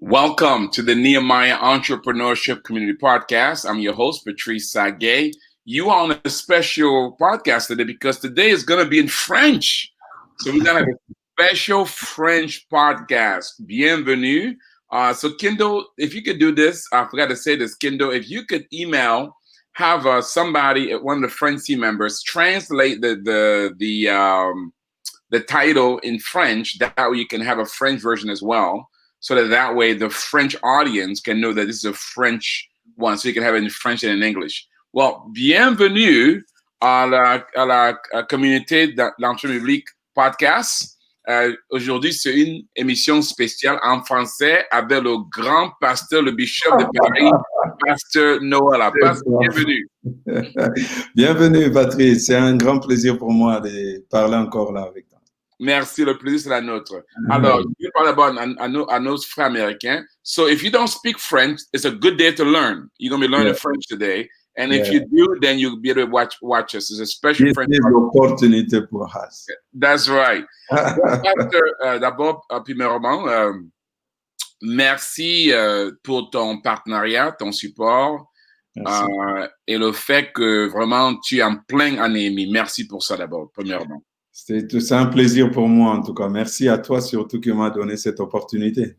Welcome to the Nehemiah Entrepreneurship Community Podcast. I'm your host, Patrice Sagay. You are on a special podcast today because today is going to be in French. So we're going to have a special French podcast. Bienvenue. So Kindle, if you could do this, I forgot to say this, Kindle, if you could have somebody, one of the French team members, translate the title in French. That way you can have a French version as well. So that way the French audience can know that this is a French one. So you can have it in French and in English. Well, bienvenue à la communauté de l'Entreprise Publique Podcast. Aujourd'hui, c'est une émission spéciale en français avec le grand pasteur, le bishop de Paris, Pasteur Noël. Pasteur, bienvenue. Bienvenue, Patrice. C'est un grand plaisir pour moi de parler encore là avec toi. Merci, le plaisir c'est la nôtre. Alors, je vais parler d'abord à nos frères américains. So, if you don't speak French, it's a good day to learn. You're going to be learning French today. And if you do, then you'll be able to watch us. It's a special French. C'est l'opportunité pour us. That's right. Pasteur, d'abord, premièrement, merci pour ton partenariat, ton support. Et le fait que vraiment tu es en plein en Néhémie. Merci pour ça d'abord, premièrement. C'est un plaisir pour moi, en tout cas. Merci à toi, surtout, qui m'a donné cette opportunité.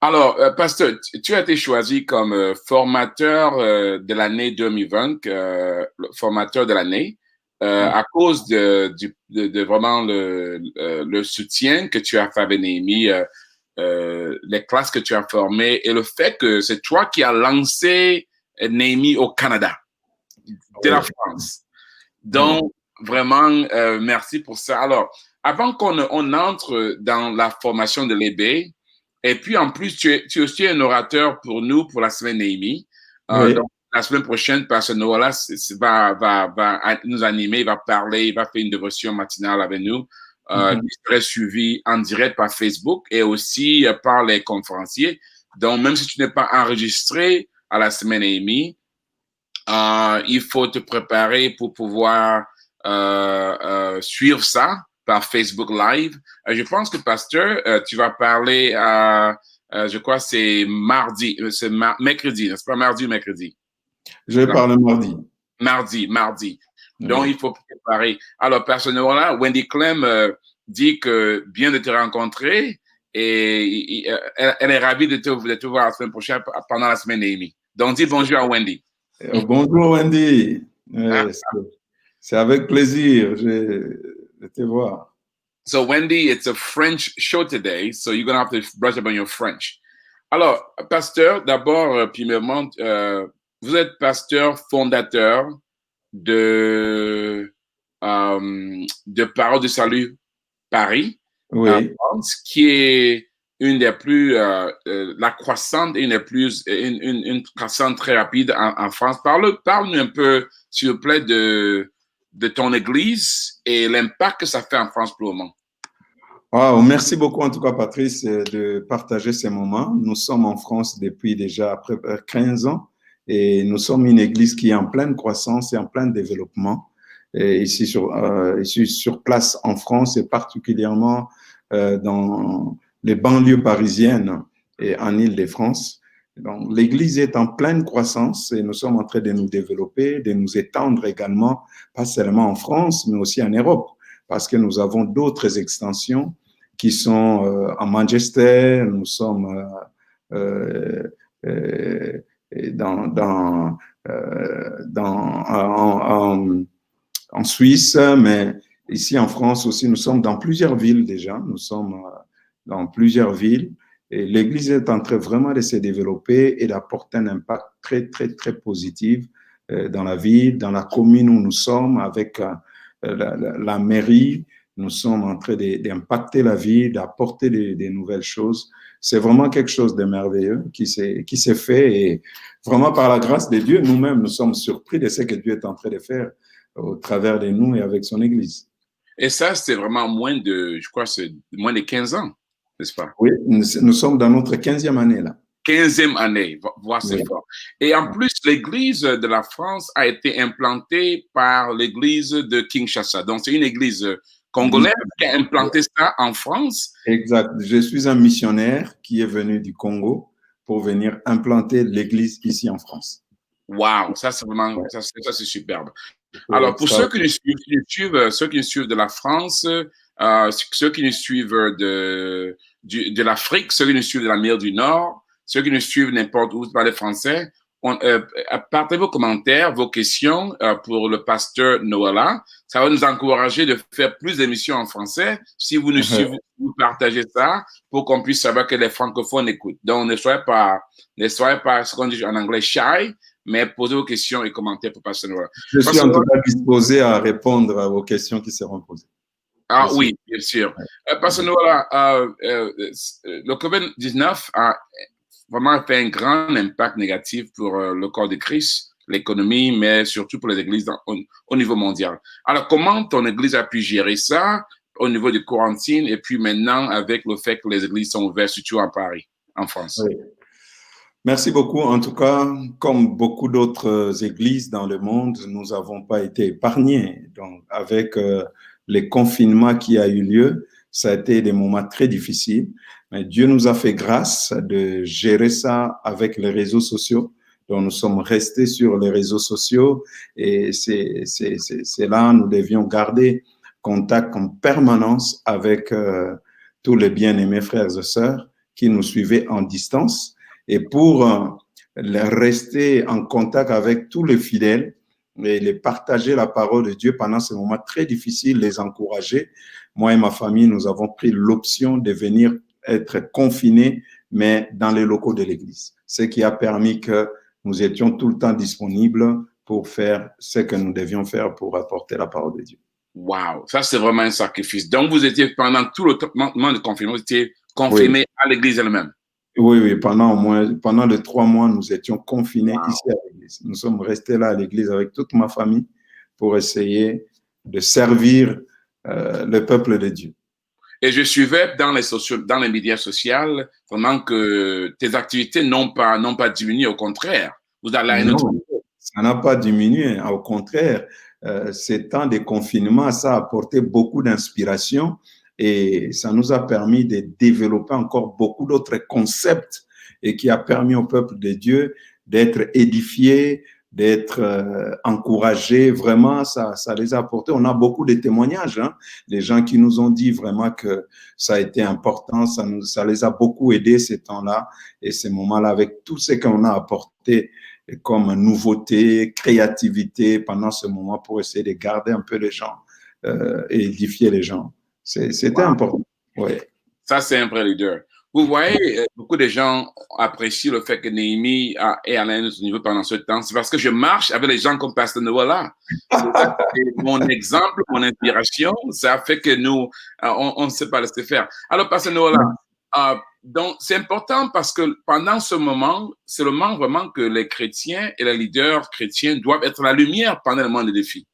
Alors, Pasteur, tu as été choisi comme formateur de l'année 2020, formateur de l'année, à cause de vraiment le soutien que tu as fait avec Néhémie, les classes que tu as formées et le fait que c'est toi qui as lancé Néhémie au Canada, de la France. Donc, vraiment, merci pour ça. Alors, avant qu'on entre dans la formation de l'EB, et puis en plus, tu es aussi un orateur pour nous pour la semaine Néhémie. Donc, la semaine prochaine, Pasteur Noël va nous animer, il va parler, il va faire une dévotion matinale avec nous, qui serait suivie en direct par Facebook et aussi par les conférenciers. Donc, même si tu n'es pas enregistré à la semaine Néhémie, il faut te préparer pour pouvoir suivre ça par Facebook Live. Je pense que, Pasteur, tu vas parler je crois c'est mardi, c'est mercredi, n'est-ce pas, mardi ou mercredi? Je vais parler mardi. Mardi. Donc, il faut préparer. Alors, personnellement, Wendy Clem dit que bien de te rencontrer et elle est ravie de te voir la semaine prochaine pendant la semaine Néhémie. Donc, dis bonjour à Wendy. Bonjour, Wendy. C'est avec plaisir de te voir. So, Wendy, it's a French show today, so you're going to have to brush up on your French. Alors, pasteur, d'abord, premièrement, vous êtes pasteur fondateur de Parole du Salut Paris, en France, qui est une des plus, la croissante, une croissante très rapide en France. Parle-nous un peu, s'il vous plaît, de ton église et l'impact que ça fait en France pour le moment. Wow, merci beaucoup en tout cas, Patrice, de partager ces moments. Nous sommes en France depuis déjà près de 15 ans et nous sommes une église qui est en pleine croissance et en plein développement. Et ici sur place en France et particulièrement dans les banlieues parisiennes et en Île-de-France. Donc, l'église est en pleine croissance et nous sommes en train de nous développer, de nous étendre également, pas seulement en France, mais aussi en Europe, parce que nous avons d'autres extensions qui sont en Manchester, nous sommes en Suisse, mais ici en France aussi, nous sommes dans plusieurs villes déjà, nous sommes dans plusieurs villes. Et l'Église est en train vraiment de se développer et d'apporter un impact très, très, très positif dans la ville, dans la commune où nous sommes, avec la mairie. Nous sommes en train d'impacter la vie, d'apporter des nouvelles choses. C'est vraiment quelque chose de merveilleux qui s'est fait. Et vraiment, par la grâce de Dieu, nous-mêmes, nous sommes surpris de ce que Dieu est en train de faire au travers de nous et avec son Église. Et ça, c'est vraiment moins de 15 ans. N'est-ce pas? Oui, nous sommes dans notre 15e année là. 15e année, voilà, c'est fort. Et en plus, l'église de la France a été implantée par l'église de Kinshasa. Donc, c'est une église congolais qui a implanté ça en France. Exact. Je suis un missionnaire qui est venu du Congo pour venir implanter l'Église ici en France. Wow, ça c'est vraiment, Ouais. ça c'est superbe. C'est Alors, pour ceux extraordinaire. ceux qui nous suivent de la France, ceux qui nous suivent de l'Afrique, ceux qui nous suivent de l'Amérique du Nord, ceux qui nous suivent n'importe où, parlez français, partagez vos commentaires, vos questions pour le pasteur Noëlla. Ça va nous encourager de faire plus d'émissions en français si vous nous suivez, vous partagez ça pour qu'on puisse savoir que les francophones écoutent. Donc, ne soyez pas, ce qu'on dit en anglais, shy, mais posez vos questions et commentaires pour pasteur Noëlla. Je suis en tout cas disposé à répondre aux questions qui seront posées. Ah oui, bien sûr. Parce que voilà, le COVID-19 a vraiment fait un grand impact négatif pour le corps de Christ, l'économie, mais surtout pour les églises au niveau mondial. Alors, comment ton église a pu gérer ça au niveau de quarantine et puis maintenant avec le fait que les églises sont ouvertes, surtout à Paris, en France? Oui. Merci beaucoup. En tout cas, comme beaucoup d'autres églises dans le monde, nous n'avons pas été épargnés. Donc, avec les confinements qui a eu lieu, ça a été des moments très difficiles. Mais Dieu nous a fait grâce de gérer ça avec les réseaux sociaux. Donc, nous sommes restés sur les réseaux sociaux et c'est là nous devions garder contact en permanence avec tous les bien-aimés frères et sœurs qui nous suivaient en distance. Et pour rester en contact avec tous les fidèles et les partager la parole de Dieu pendant ces moments très difficiles, les encourager. Moi et ma famille, nous avons pris l'option de venir être confinés, mais dans les locaux de l'Église. Ce qui a permis que nous étions tout le temps disponibles pour faire ce que nous devions faire pour apporter la parole de Dieu. Wow, ça c'est vraiment un sacrifice. Donc vous étiez pendant tout le moment de confinement, vous étiez confiné à l'Église elle-même. Oui, oui, pendant les 3 mois, nous étions confinés ici à l'église. Nous sommes restés là à l'église avec toute ma famille pour essayer de servir le peuple de Dieu. Et je suivais dans les médias sociaux vraiment que tes activités n'ont pas diminué, au contraire. Vous allez à un autre niveau. Ça n'a pas diminué. Au contraire, ces temps de confinement, ça a apporté beaucoup d'inspiration. Et ça nous a permis de développer encore beaucoup d'autres concepts et qui a permis au peuple de Dieu d'être édifié, d'être encouragé. Vraiment, ça les a apporté. On a beaucoup de témoignages, hein, des gens qui nous ont dit vraiment que ça a été important, ça les a beaucoup aidés ces temps-là et ces moments-là avec tout ce qu'on a apporté comme nouveauté, créativité pendant ce moment pour essayer de garder un peu les gens et édifier les gens. C'était important. Ouais. Ça, c'est un vrai leader. Vous voyez, beaucoup de gens apprécient le fait que Néhémie est à un autre niveau pendant ce temps. C'est parce que je marche avec les gens comme Pasteur Noëlla. C'est mon exemple, mon inspiration. Ça fait que nous, on ne sait pas laisser faire. Alors, Pasteur Noëlla, donc c'est important parce que pendant ce moment, c'est le moment vraiment que les chrétiens et les leaders chrétiens doivent être la lumière pendant le moment des défis.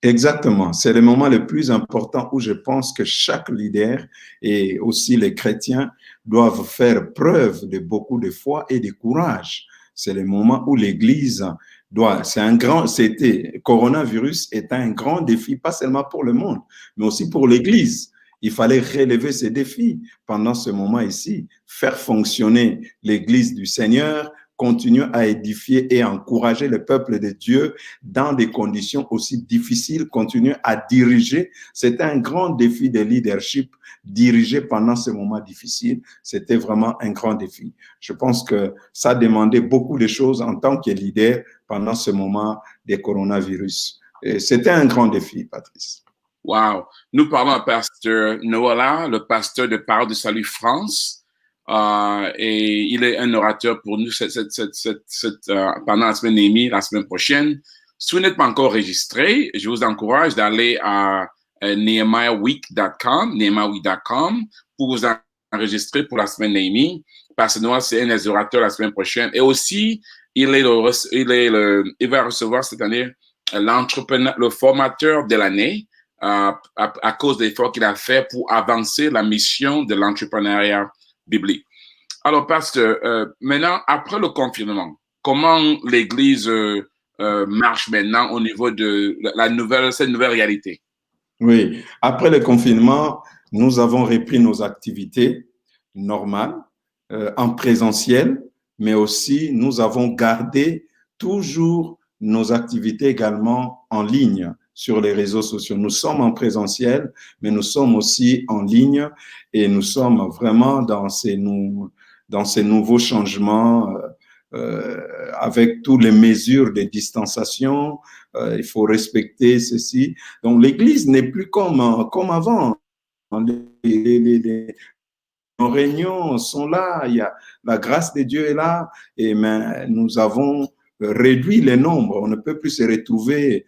Exactement. C'est le moment le plus important où je pense que chaque leader et aussi les chrétiens doivent faire preuve de beaucoup de foi et de courage. C'est le moment où l'Église coronavirus est un grand défi, pas seulement pour le monde, mais aussi pour l'Église. Il fallait relever ces défis pendant ce moment ici, faire fonctionner l'Église du Seigneur, continuer à édifier et encourager le peuple de Dieu dans des conditions aussi difficiles, continuer à diriger. C'était un grand défi de leadership, diriger pendant ce moment difficile. C'était vraiment un grand défi. Je pense que ça demandait beaucoup de choses en tant que leader pendant ce moment des coronavirus. C'était un grand défi, Patrice. Wow. Nous parlons à Pasteur Noëlla, le pasteur de Parole de Salut France. Et il est un orateur pour nous pendant la semaine Néhémie, la semaine prochaine. Si vous n'êtes pas encore enregistré, je vous encourage d'aller à nehemiahweek.com pour vous enregistrer pour la semaine Néhémie. Parce que Noëlla, c'est un des orateurs la semaine prochaine. Et aussi, il va recevoir cette année le formateur de l'année à cause des efforts qu'il a fait pour avancer la mission de l'entrepreneuriat biblique. Alors, pasteur, maintenant, après le confinement, comment l'Église marche maintenant au niveau de cette nouvelle réalité? Oui, après le confinement, nous avons repris nos activités normales en présentiel, mais aussi nous avons gardé toujours nos activités également en ligne sur les réseaux sociaux. Nous sommes en présentiel, mais nous sommes aussi en ligne et nous sommes vraiment dans ces nouveaux changements avec toutes les mesures de distanciation. Il faut respecter ceci. Donc, l'Église n'est plus comme avant. Nos réunions sont là, il y a, la grâce de Dieu est là, et mais nous avons réduit les nombres. On ne peut plus se retrouver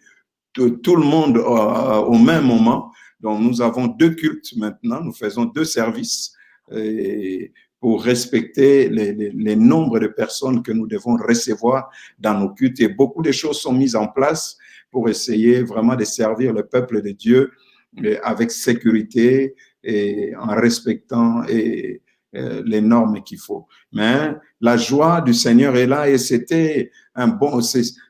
tout le monde au même moment. Donc, nous avons 2 cultes maintenant, nous faisons 2 services et pour respecter les nombres de personnes que nous devons recevoir dans nos cultes. Et beaucoup de choses sont mises en place pour essayer vraiment de servir le peuple de Dieu avec sécurité et en respectant les normes qu'il faut. Mais la joie du Seigneur est là et c'était un bon,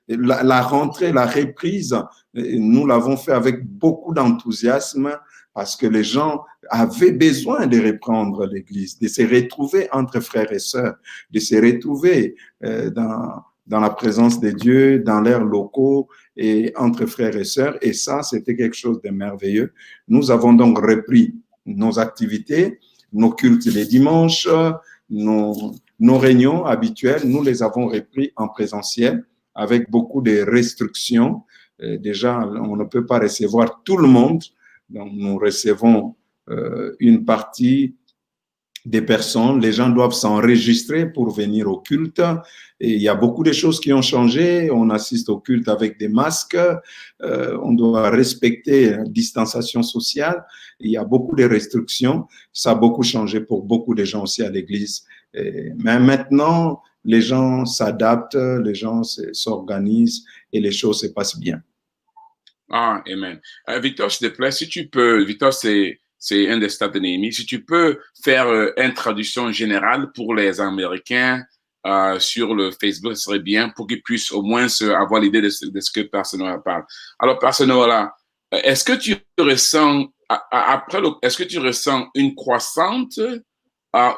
la rentrée, la reprise, nous l'avons fait avec beaucoup d'enthousiasme parce que les gens avaient besoin de reprendre l'Église, de se retrouver entre frères et sœurs, de se retrouver dans la présence de Dieu, dans leurs locaux et entre frères et sœurs. Et ça, c'était quelque chose de merveilleux. Nous avons donc repris nos activités, nos cultes les dimanches, nos réunions habituelles, nous les avons repris en présentiel avec beaucoup de restrictions. Déjà, on ne peut pas recevoir tout le monde. Donc, nous recevons une partie des personnes. Les gens doivent s'enregistrer pour venir au culte. Et il y a beaucoup de choses qui ont changé. On assiste au culte avec des masques. On doit respecter la distanciation sociale. Il y a beaucoup de restrictions. Ça a beaucoup changé pour beaucoup de gens aussi à l'Église. Mais maintenant, les gens s'adaptent, les gens s'organisent et les choses se passent bien. Ah, amen. Victor, s'il te plaît, si tu peux, Victor, c'est un des stades de Néhémie, si tu peux faire une traduction générale pour les Américains sur le Facebook, ce serait bien pour qu'ils puissent au moins avoir l'idée de ce que Pasteur Noël parle. Alors, Pasteur Noël, est-ce que tu ressens, est-ce que tu ressens une croissante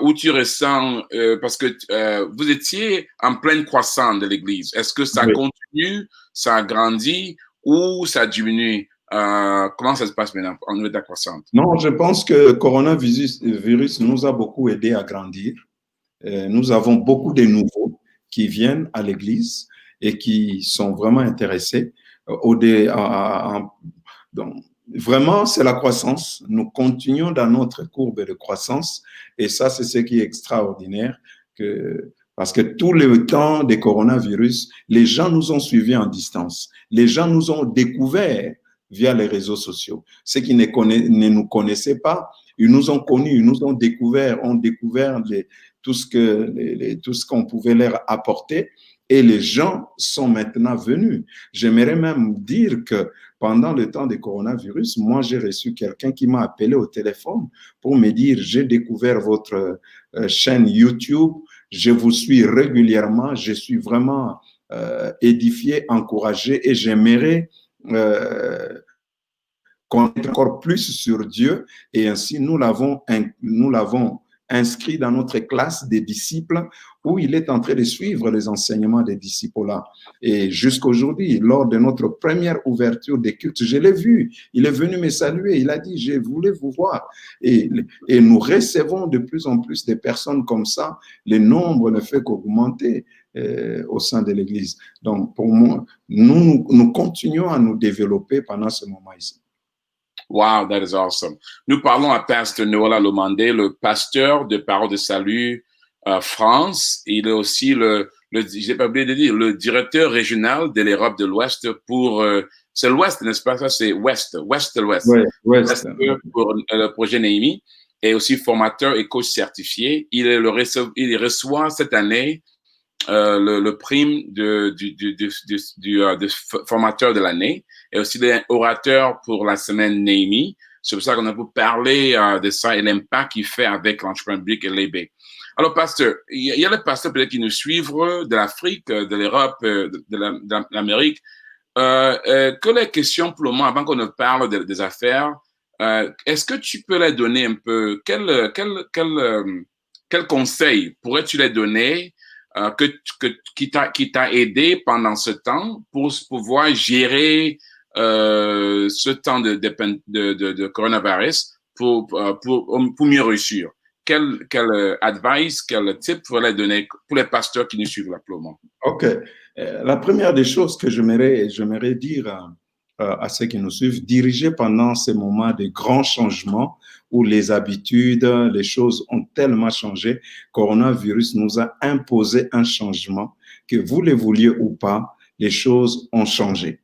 ou tu ressens, parce que vous étiez en pleine croissance de l'Église, est-ce que ça Oui. continue, ça a grandi ou ça diminue? Comment ça se passe maintenant en niveau de la croissance? Non, je pense que le coronavirus nous a beaucoup aidé à grandir. Nous avons beaucoup de nouveaux qui viennent à l'Église et qui sont vraiment intéressés. Donc, vraiment, c'est la croissance. Nous continuons dans notre courbe de croissance et ça, c'est ce qui est extraordinaire. Parce que tout le temps des coronavirus, les gens nous ont suivis en distance. Les gens nous ont découverts via les réseaux sociaux. Ceux qui ne nous connaissaient pas, ils nous ont connus, ils nous ont découvert, tout ce qu'on pouvait leur apporter. Et les gens sont maintenant venus. J'aimerais même dire que pendant le temps du coronavirus, moi, j'ai reçu quelqu'un qui m'a appelé au téléphone pour me dire, j'ai découvert votre chaîne YouTube, je vous suis régulièrement, je suis vraiment édifié, encouragé et j'aimerais connaître encore plus sur Dieu et ainsi nous l'avons inscrit dans notre classe des disciples où il est en train de suivre les enseignements des disciples-là. Et jusqu'aujourd'hui, lors de notre première ouverture des cultes, je l'ai vu, il est venu me saluer, il a dit, je voulais vous voir. Et nous recevons de plus en plus de personnes comme ça, le nombre ne fait qu'augmenter au sein de l'Église. Donc, pour moi, nous continuons à nous développer pendant ce moment ici. Wow, that is awesome. Nous parlons à Pasteur Noël Alomandé, le pasteur de Parole de Salut France. Il est aussi j'ai pas oublié de dire, le directeur régional de l'Europe de l'Ouest pour, c'est l'Ouest, n'est-ce pas? Ça, c'est Ouest de l'Ouest. Ouais, Ouest. Pour le projet Néhémie et aussi formateur et coach certifié. Il reçoit cette année le prime du formateur de l'année et aussi l'orateur pour la semaine Néhémie. C'est pour ça qu'on a pu parler de ça et l'impact qu'il fait avec l'entrepreneur public et l'EB. Alors, pasteur, il y a les pasteurs peut-être qui nous suivent de l'Afrique, de l'Europe, de l'Amérique. Que les questions pour le moment, avant qu'on ne parle des affaires, est-ce que tu peux les donner un peu? Quel conseil pourrais-tu les donner qui t'a aidé pendant ce temps pour pouvoir gérer ce temps de coronavirus pour mieux réussir? Quel advice, quel tip pourrais-tu donner pour les pasteurs qui nous suivent là pour le moment? OK. La première des choses que j'aimerais dire à ceux qui nous suivent, diriger pendant ces moments de grands changements où les habitudes, les choses ont tellement changé, coronavirus nous a imposé un changement, que vous le vouliez ou pas, les choses ont changé.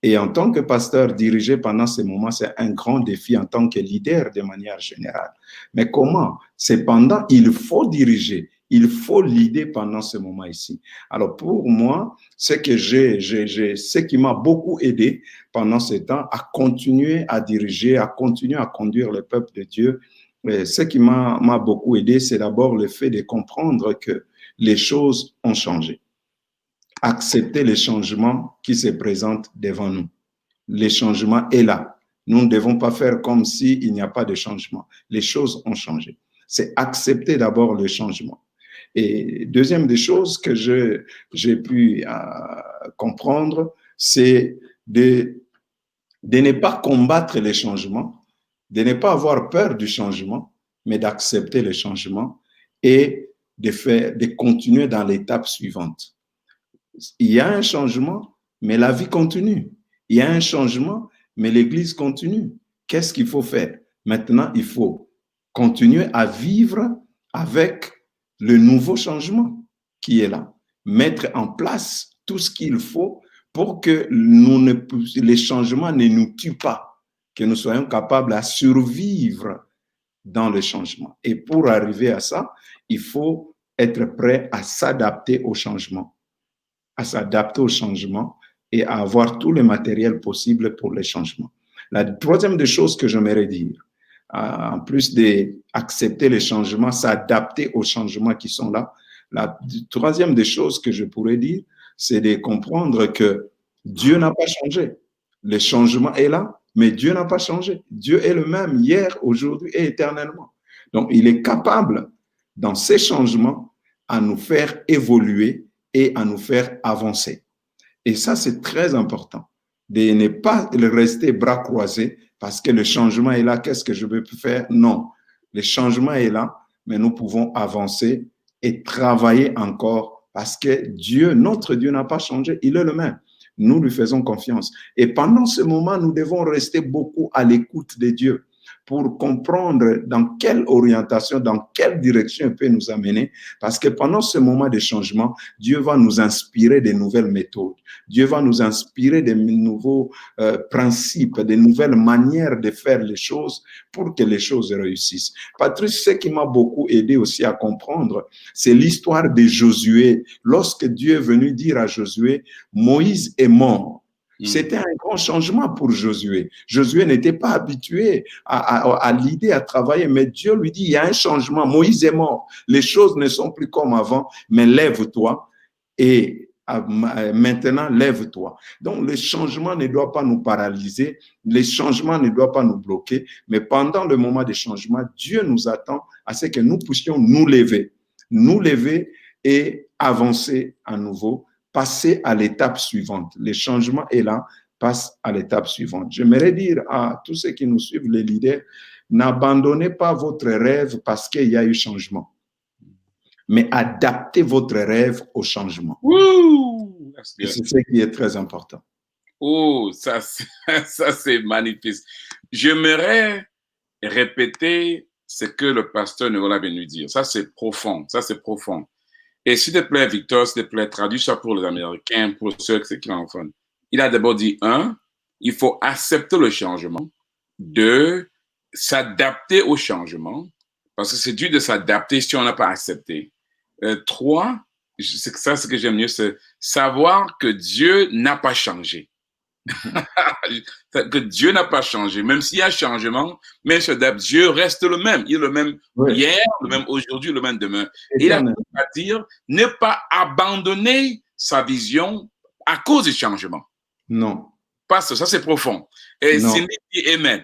Et en tant que pasteur, diriger pendant ces moments, c'est un grand défi en tant que leader de manière générale. Mais comment? Cependant, il faut diriger, il faut leader pendant ce moment ici. Alors pour moi, ce qui m'a beaucoup aidé pendant ce temps à continuer à diriger, à continuer à conduire le peuple de Dieu, ce qui m'a beaucoup aidé, c'est d'abord le fait de comprendre que les choses ont changé. Accepter les changements qui se présentent devant nous. Le changement est là. Nous ne devons pas faire comme s'il n'y a pas de changement. Les choses ont changé. C'est accepter d'abord le changement. Et deuxième des choses que j'ai pu comprendre, c'est de ne pas combattre les changements, de ne pas avoir peur du changement, mais d'accepter le changement et de continuer dans l'étape suivante. Il y a un changement, mais la vie continue. Il y a un changement, mais l'Église continue. Qu'est-ce qu'il faut faire? Maintenant, il faut continuer à vivre avec le nouveau changement qui est là. Mettre en place tout ce qu'il faut pour que les changements ne nous tuent pas, que nous soyons capables à survivre dans le changement. Et pour arriver à ça, il faut être prêt à s'adapter au changement, et à avoir tout le matériel possible pour les changements. La troisième des choses que j'aimerais dire, en plus d'accepter les changements, s'adapter aux changements qui sont là, la troisième des choses que je pourrais dire, c'est de comprendre que Dieu n'a pas changé. Le changement est là, mais Dieu n'a pas changé. Dieu est le même hier, aujourd'hui et éternellement. Donc, il est capable, dans ces changements, à nous faire évoluer et à nous faire avancer. Et ça, c'est très important, de ne pas rester bras croisés parce que le changement est là. Qu'est-ce que je veux faire? Non, le changement est là, mais nous pouvons avancer et travailler encore parce que Dieu, notre Dieu n'a pas changé, il est le même. Nous lui faisons confiance. Et pendant ce moment, nous devons rester beaucoup à l'écoute de Dieu pour comprendre dans quelle orientation, dans quelle direction il peut nous amener. Parce que pendant ce moment de changement, Dieu va nous inspirer de nouvelles méthodes. Dieu va nous inspirer de nouveaux principes, de nouvelles manières de faire les choses pour que les choses réussissent. Patrice, ce qui m'a beaucoup aidé aussi à comprendre, c'est l'histoire de Josué. Lorsque Dieu est venu dire à Josué, Moïse est mort. C'était un grand changement pour Josué. Josué n'était pas habitué à l'idée, à travailler, mais Dieu lui dit, il y a un changement. Moïse est mort. Les choses ne sont plus comme avant, mais lève-toi et maintenant, lève-toi. Donc, le changement ne doit pas nous paralyser, les changements ne doivent pas nous bloquer, mais pendant le moment de changement, Dieu nous attend à ce que nous puissions nous lever et avancer à nouveau, passer à l'étape suivante. Le changement est là, passe à l'étape suivante. J'aimerais dire à tous ceux qui nous suivent, les leaders, n'abandonnez pas votre rêve parce qu'il y a eu changement, mais adaptez votre rêve au changement. Et c'est ce qui est très important. Oh, ça c'est magnifique. J'aimerais répéter ce que le pasteur Nicolas vient de dire. Ça, c'est profond. Ça, c'est profond. Et s'il te plaît, Victor, s'il te plaît, traduis ça pour les Américains, pour ceux qui sont francophones. Il a d'abord dit, 1, il faut accepter le changement. 2, s'adapter au changement, parce que c'est dur de s'adapter si on n'a pas accepté. 3, c'est ça ce que j'aime mieux, c'est savoir que Dieu n'a pas changé. Que Dieu n'a pas changé. Même s'il y a changement, mais Dieu reste le même. Il est le même hier, le même aujourd'hui, le même demain. Et il a à dire ne pas abandonner sa vision à cause du changement. Non, Pasteur, ça c'est profond. Et non. Cindy dit Amen.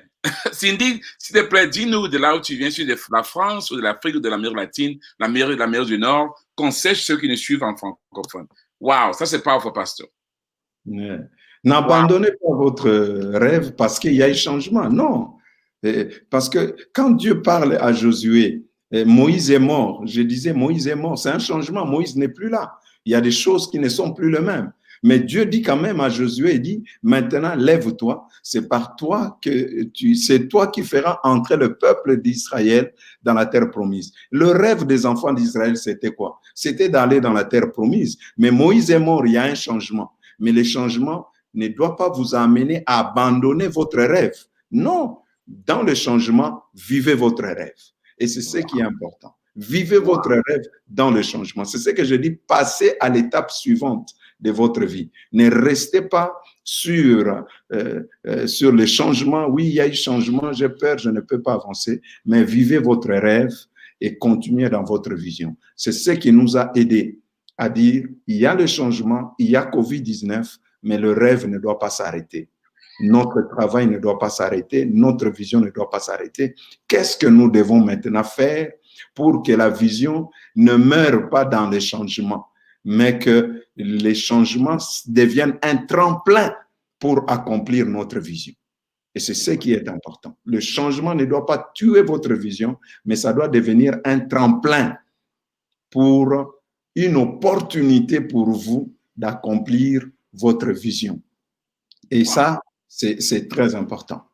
Cindy, s'il te plaît, dis-nous de là où tu viens, sur de la France ou de l'Afrique ou de l'Amérique latine, l'Amérique du Nord, qu'on sache ceux qui nous suivent en francophone. Waouh, ça c'est powerful, pasteur. Ouais. Wow. N'abandonnez pas votre rêve parce qu'il y a un changement. Non. Parce que quand Dieu parle à Josué, Moïse est mort. Je disais, Moïse est mort. C'est un changement. Moïse n'est plus là. Il y a des choses qui ne sont plus les mêmes. Mais Dieu dit quand même à Josué, il dit, maintenant lève-toi. C'est par toi c'est toi qui feras entrer le peuple d'Israël dans la terre promise. Le rêve des enfants d'Israël, c'était quoi? C'était d'aller dans la terre promise. Mais Moïse est mort. Il y a un changement. Mais le changement ne doit pas vous amener à abandonner votre rêve. Non, dans le changement, vivez votre rêve. Et c'est ce qui est important. Vivez votre rêve dans le changement. C'est ce que je dis, passez à l'étape suivante de votre vie. Ne restez pas sur les changements. Oui, il y a eu changement, j'ai peur, je ne peux pas avancer, mais vivez votre rêve et continuez dans votre vision. C'est ce qui nous a aidés à dire, il y a le changement, il y a COVID-19, mais le rêve ne doit pas s'arrêter. Notre travail ne doit pas s'arrêter, notre vision ne doit pas s'arrêter. Qu'est-ce que nous devons maintenant faire pour que la vision ne meure pas dans les changements, mais que les changements deviennent un tremplin pour accomplir notre vision? Et c'est ce qui est important. Le changement ne doit pas tuer votre vision, mais ça doit devenir un tremplin pour une opportunité pour vous d'accomplir votre vision. Et ça, c'est très important.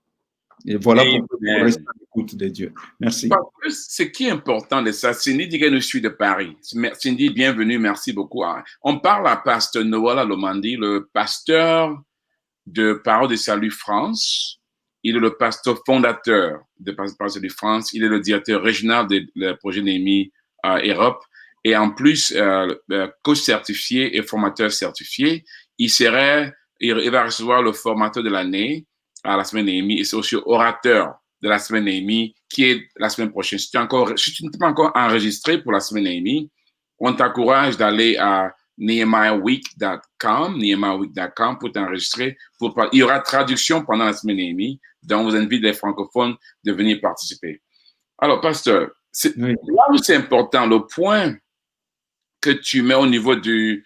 Et voilà pourquoi vous restez à l'écoute de Dieu. Merci. Parce que ce qui est important de ça, Cindy dit qu'elle nous suit de Paris. Cindy, bienvenue, merci beaucoup. On parle à Pasteur Noël Alomandi, le pasteur de Parole de Salut France. Il est le pasteur fondateur de Parole de Salut France. Il est le directeur régional du projet Néhémie Europe. Et en plus, coach certifié et formateur certifié. Il va recevoir le formateur de l'année à la semaine Néhémie. Et c'est aussi orateur de la semaine Néhémie, qui est la semaine prochaine. Si tu n'es pas encore enregistré pour la semaine Néhémie, on t'encourage d'aller à nehemiahweek.com pour t'enregistrer. Il y aura traduction pendant la semaine Néhémie, donc vous invite les francophones de venir participer. Alors, pasteur, là où c'est important, le point que tu mets au niveau du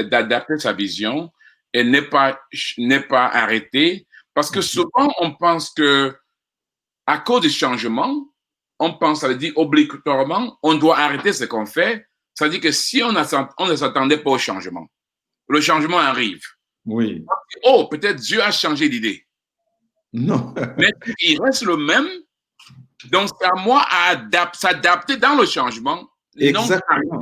d'adapter sa vision et ne pas arrêter. Parce que souvent, on pense que à cause du changement, on pense, ça veut dire obligatoirement, on doit arrêter ce qu'on fait. Ça veut dire que si on ne s'attendait pas au changement, le changement arrive. Oui. Oh, peut-être Dieu a changé d'idée. Non. Mais il reste le même. Donc, c'est à moi à s'adapter dans le changement. Exactement.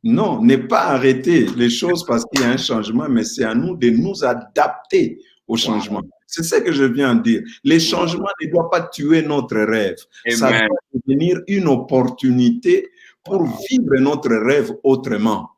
Non, ne pas arrêter les choses parce qu'il y a un changement, mais c'est à nous de nous adapter au changement. Wow. C'est ce que je viens de dire. Les changements ne doivent pas tuer notre rêve. Amen. Ça doit devenir une opportunité pour vivre notre rêve autrement.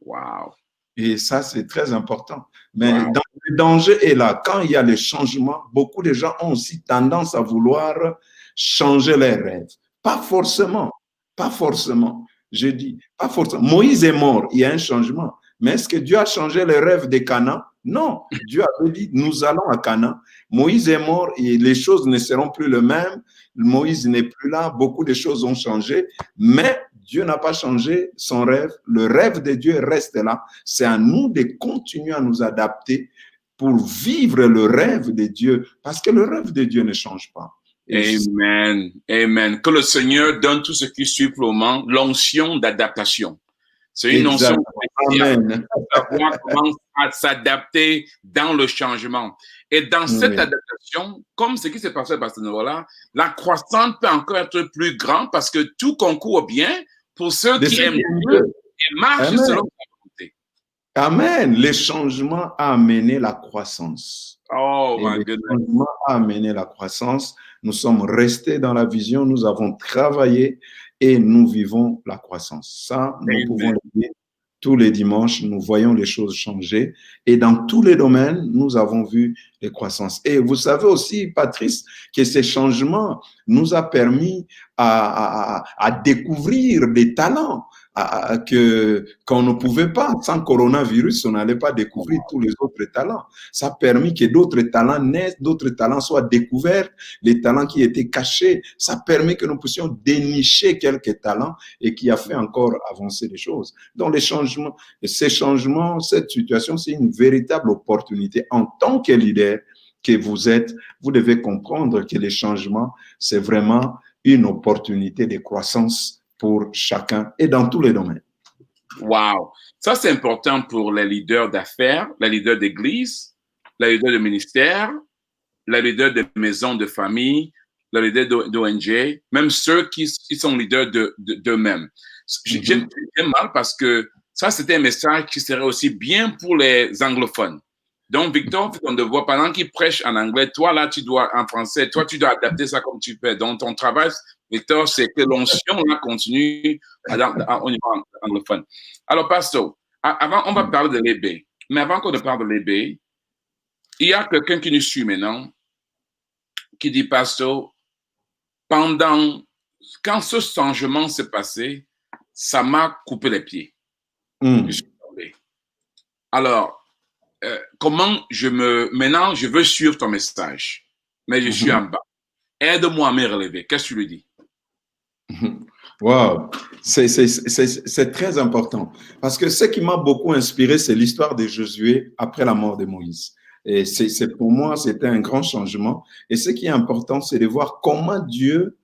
Wow. Et ça, c'est très important. Mais le danger est là. Quand il y a les changements, beaucoup de gens ont aussi tendance à vouloir changer leurs rêves. Pas forcément. Pas forcément. Je dis, pas forcément. Moïse est mort, il y a un changement. Mais est-ce que Dieu a changé les rêves de Canaan? Non. Dieu avait dit, nous allons à Canaan. Moïse est mort et les choses ne seront plus les mêmes. Moïse n'est plus là, beaucoup de choses ont changé. Mais Dieu n'a pas changé son rêve. Le rêve de Dieu reste là. C'est à nous de continuer à nous adapter pour vivre le rêve de Dieu. Parce que le rêve de Dieu ne change pas. Amen. Amen. Que le Seigneur donne tout ce qui suit pour le moment, l'onction d'adaptation. C'est une onction de savoir comment s'adapter dans le changement. Et dans cette adaptation, comme ce qui s'est passé à Barcelone, la croissance peut encore être plus grande parce que tout concourt bien pour ceux qui aiment Dieu et marchent selon sa volonté. Amen. Le changement a amené la croissance. Oh, my goodness. Le changement a amené la croissance. Nous sommes restés dans la vision, nous avons travaillé et nous vivons la croissance. Ça, nous pouvons le dire tous les dimanches, nous voyons les choses changer et dans tous les domaines, nous avons vu les croissances. Et vous savez aussi, Patrice, que ces changements nous a permis à découvrir des talents, qu'on ne pouvait pas. Sans coronavirus, on n'allait pas découvrir tous les autres talents. Ça a permis que d'autres talents naissent, d'autres talents soient découverts, les talents qui étaient cachés. Ça a permis que nous puissions dénicher quelques talents et qui a fait encore avancer les choses. Donc, ces changements, cette situation, c'est une véritable opportunité. En tant que leader que vous êtes, vous devez comprendre que les changements, c'est vraiment une opportunité de croissance pour chacun et dans tous les domaines. Wow! Ça, c'est important pour les leaders d'affaires, les leaders d'église, les leaders de ministère, les leaders de maisons de famille, les leaders d'ONG, même ceux qui sont leaders d'eux-mêmes. J'aime mal parce que ça, c'était un message qui serait aussi bien pour les anglophones. Donc, Victor, on te voit pendant qu'il prêche en anglais, toi, là, tu dois, en français, toi, tu dois adapter ça comme tu peux. Donc, ton travail, Victor, c'est que l'onction, là, continue au niveau anglophone. Alors, Pasteur, avant, on va parler de l'EB. Mais avant qu'on ne parle de l'EB, il y a quelqu'un qui nous suit maintenant, qui dit, Pasteur, quand ce changement s'est passé, ça m'a coupé les pieds. Je suis tombé. Alors, comment maintenant, je veux suivre ton message, mais je suis en bas. Aide-moi à me relever. Qu'est-ce que tu lui dis? Wow, c'est très important. Parce que ce qui m'a beaucoup inspiré, c'est l'histoire de Josué après la mort de Moïse. Et pour moi, c'était un grand changement. Et ce qui est important, c'est de voir comment Dieu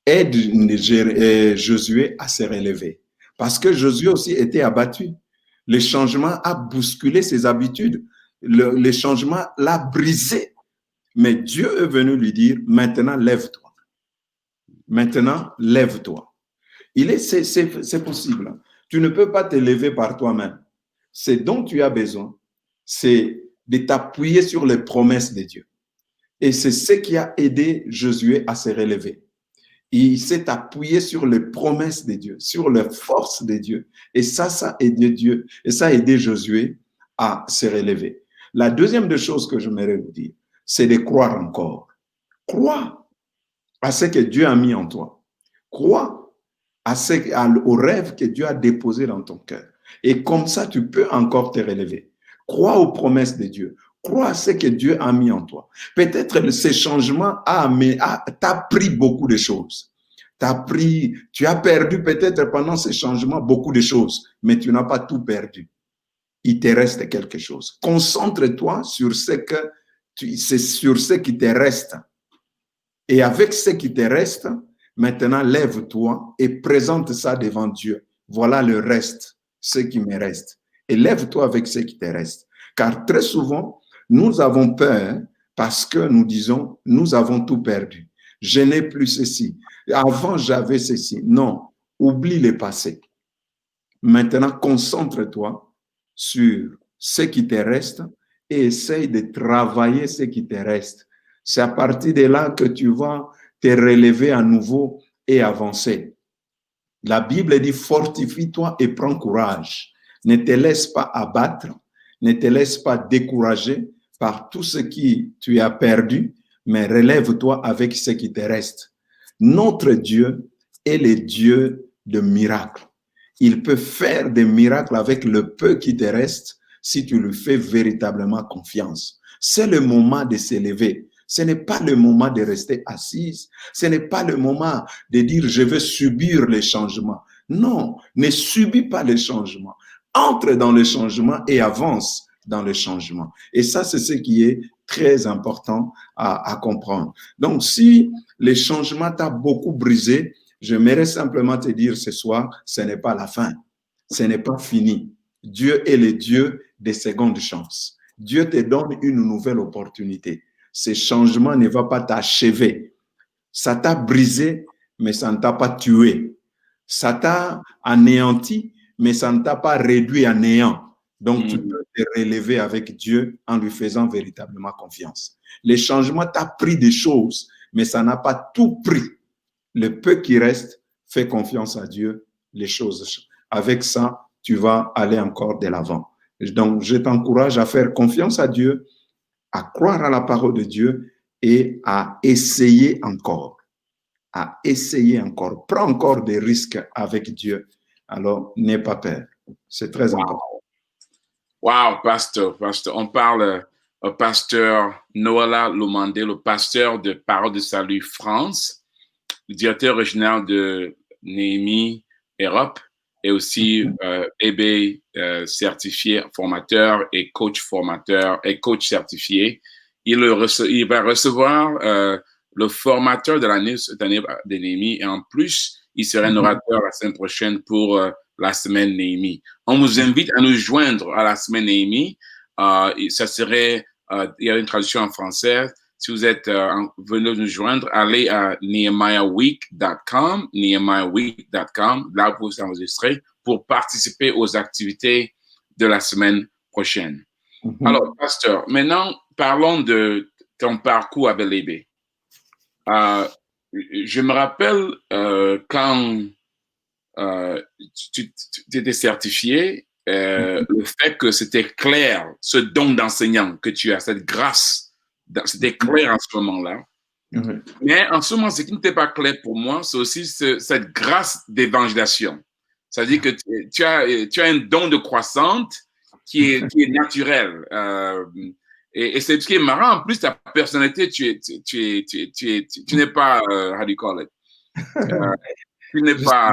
aide Josué à se relever. Parce que Josué aussi était abattu. Le changement a bousculé ses habitudes. Le changement l'a brisé. Mais Dieu est venu lui dire, maintenant, lève-toi. Maintenant, lève-toi. C'est possible. Tu ne peux pas te lever par toi-même. Ce dont tu as besoin, c'est de t'appuyer sur les promesses de Dieu. Et c'est ce qui a aidé Josué à se relever. Il s'est appuyé sur les promesses de Dieu, sur les forces de Dieu. Et ça a aidé Dieu. Et ça a aidé Josué à se relever. La deuxième des choses que j'aimerais vous dire, c'est de croire encore. Crois à ce que Dieu a mis en toi. Crois au rêve que Dieu a déposé dans ton cœur. Et comme ça, tu peux encore te relever. Crois aux promesses de Dieu. Crois à ce que Dieu a mis en toi. Peut-être ces changements t'as pris beaucoup de choses. Tu as perdu peut-être pendant ces changements beaucoup de choses, mais tu n'as pas tout perdu. Il te reste quelque chose. Concentre-toi sur sur ce qui te reste. Et avec ce qui te reste, maintenant, lève-toi et présente ça devant Dieu. Voilà le reste, ce qui me reste. Et lève-toi avec ce qui te reste. Car très souvent, nous avons peur parce que nous disons, nous avons tout perdu. Je n'ai plus ceci. Avant, j'avais ceci. Non, oublie le passé. Maintenant, concentre-toi sur ce qui te reste et essaye de travailler ce qui te reste. C'est à partir de là que tu vas te relever à nouveau et avancer. La Bible dit, fortifie-toi et prends courage. Ne te laisse pas abattre, ne te laisse pas décourager par tout ce qui tu as perdu, mais relève-toi avec ce qui te reste. Notre Dieu est le Dieu de miracles. Il peut faire des miracles avec le peu qui te reste si tu lui fais véritablement confiance. C'est le moment de s'élever. Ce n'est pas le moment de rester assise. Ce n'est pas le moment de dire je veux subir les changements. Non, ne subis pas les changements. Entre dans le changement et avance dans le changement. Et ça, c'est ce qui est très important à comprendre. Donc, si les changements t'ont beaucoup brisé, j'aimerais simplement te dire ce soir, ce n'est pas la fin. Ce n'est pas fini. Dieu est le Dieu des secondes chances. Dieu te donne une nouvelle opportunité. Ce changement ne va pas t'achever. Ça t'a brisé, mais ça ne t'a pas tué. Ça t'a anéanti, mais ça ne t'a pas réduit à néant. Donc, tu peux te relever avec Dieu en lui faisant véritablement confiance. Les changements t'ont pris des choses, mais ça n'a pas tout pris. Le peu qui reste, fais confiance à Dieu, les choses. Avec ça, tu vas aller encore de l'avant. Donc, je t'encourage à faire confiance à Dieu, à croire à la parole de Dieu et à essayer encore. À essayer encore. Prends encore des risques avec Dieu Alors, n'aie pas peur. C'est très important. Wow, pasteur. On parle au pasteur Noala Lumande, le pasteur de Parole de Salut France, le directeur régional de Néhémie Europe et aussi EB certifié formateur et coach certifié. Il va recevoir le formateur de l'année cette année de Néhémie et en plus, il sera un orateur la semaine prochaine pour la semaine Néhémie. On vous invite à nous joindre à la semaine Néhémie. Ça serait, il y a une traduction en français. Si vous êtes venu nous joindre, allez à nehemiahweek.com, là vous vous enregistrez pour participer aux activités de la semaine prochaine. Alors, pasteur, maintenant, parlons de ton parcours avec l'EB. Je me rappelle quand tu étais certifié, le fait que c'était clair, ce don d'enseignant que tu as, cette grâce, c'était clair en ce moment-là. Mais en ce moment, ce qui n'était pas clair pour moi, c'est aussi cette grâce d'évangélisation. C'est-à-dire que tu as un don de croissante qui est naturel. Et c'est ce qui est marrant. En plus, ta personnalité, tu n'es pas, how do you call it? Tu n'es pas.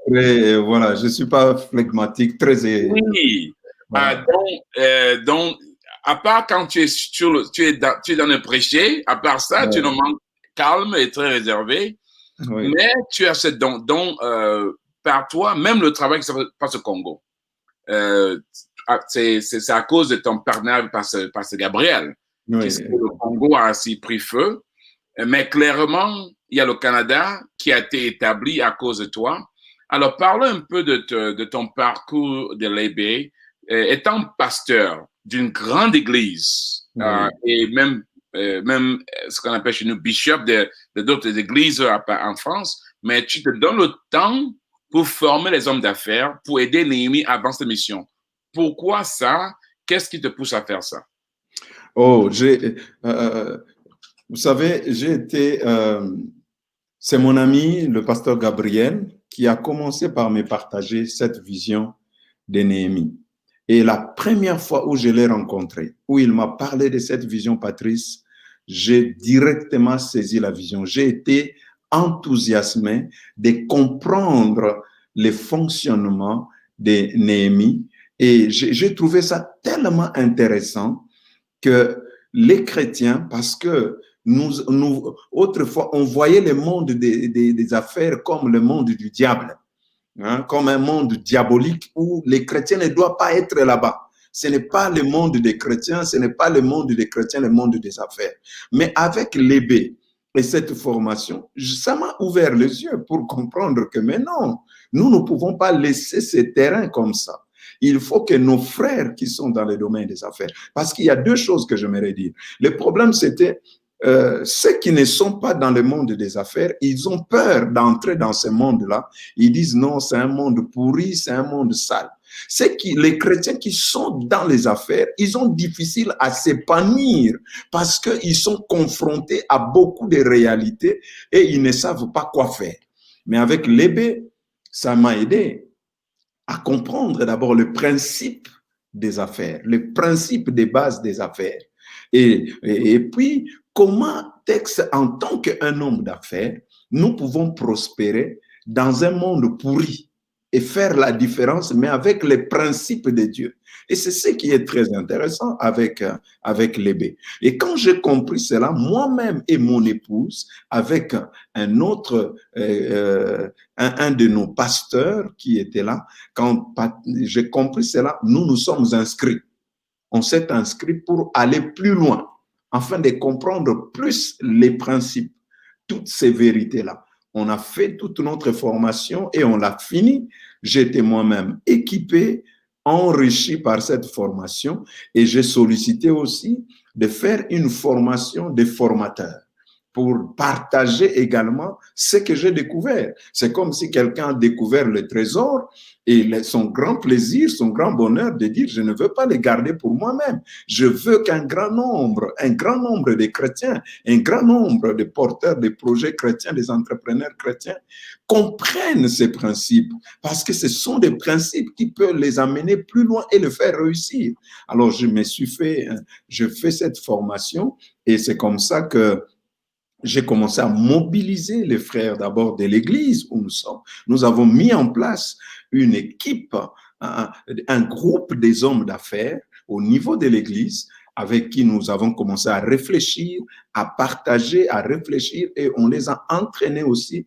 Voilà, je ne suis pas flegmatique, très. Oui. Voilà. Donc, à part quand tu es dans le prêcher, à part ça, tu es normalement calme et très réservé. Oui. Mais tu as ce don. Donc, par toi, même le travail qui se passe au Congo, c'est à cause de ton partenaire, Pasteur Gabriel, oui. Le Congo a ainsi pris feu. Mais clairement, il y a le Canada qui a été établi à cause de toi. Alors, parle un peu de ton parcours de l'EB, étant pasteur d'une grande église, oui. Et même ce qu'on appelle chez nous bishop de d'autres églises en France, mais tu te donnes le temps pour former les hommes d'affaires, pour aider Néhémie à avancer cette mission. Pourquoi ça? Qu'est-ce qui te pousse à faire ça? Oh, vous savez, c'est mon ami, le pasteur Gabriel, qui a commencé par me partager cette vision de Néhémie. Et la première fois où je l'ai rencontré, où il m'a parlé de cette vision, Patrice, j'ai directement saisi la vision. J'ai été enthousiasmé de comprendre les fonctionnements de Néhémie. Et j'ai trouvé ça tellement intéressant que les chrétiens, parce que nous autrefois, on voyait le monde des affaires comme le monde du diable, hein, comme un monde diabolique où les chrétiens ne doivent pas être là-bas. Ce n'est pas le monde des chrétiens, ce n'est pas le monde des chrétiens, le monde des affaires. Mais avec l'EB et cette formation, ça m'a ouvert les yeux pour comprendre que, mais non, nous ne pouvons pas laisser ces terrains comme ça. Il faut que nos frères qui sont dans le domaine des affaires, parce qu'il y a deux choses que j'aimerais dire. Le problème, c'était ceux qui ne sont pas dans le monde des affaires, ils ont peur d'entrer dans ce monde-là. Ils disent non, c'est un monde pourri, c'est un monde sale. Les chrétiens qui sont dans les affaires, ils ont difficile à s'épanouir parce qu'ils sont confrontés à beaucoup de réalités et ils ne savent pas quoi faire. Mais avec l'EB, ça m'a aidé à comprendre d'abord le principe des affaires, le principe des bases des affaires. Et puis, comment, en tant qu'un homme d'affaires, nous pouvons prospérer dans un monde pourri et faire la différence, mais avec les principes de Dieu. Et c'est ce qui est très intéressant avec l'EB. Et quand j'ai compris cela, moi-même et mon épouse, avec un autre, un de nos pasteurs qui était là, quand j'ai compris cela, nous nous sommes inscrits. On s'est inscrit pour aller plus loin, afin de comprendre plus les principes, toutes ces vérités-là. On a fait toute notre formation et on l'a fini. J'étais moi-même équipé, enrichi par cette formation et j'ai sollicité aussi de faire une formation de formateurs pour partager également ce que j'ai découvert. C'est comme si quelqu'un a découvert le trésor et son grand plaisir, son grand bonheur de dire, je ne veux pas les garder pour moi-même. Je veux qu'un grand nombre de chrétiens, un grand nombre de porteurs de projets chrétiens, des entrepreneurs chrétiens, comprennent ces principes, parce que ce sont des principes qui peuvent les amener plus loin et le faire réussir. Alors, je fais cette formation et c'est comme ça que j'ai commencé à mobiliser les frères d'abord de l'église où nous sommes. Nous avons mis en place une équipe, un groupe des hommes d'affaires au niveau de l'église avec qui nous avons commencé à réfléchir, à partager, à réfléchir et on les a entraînés aussi.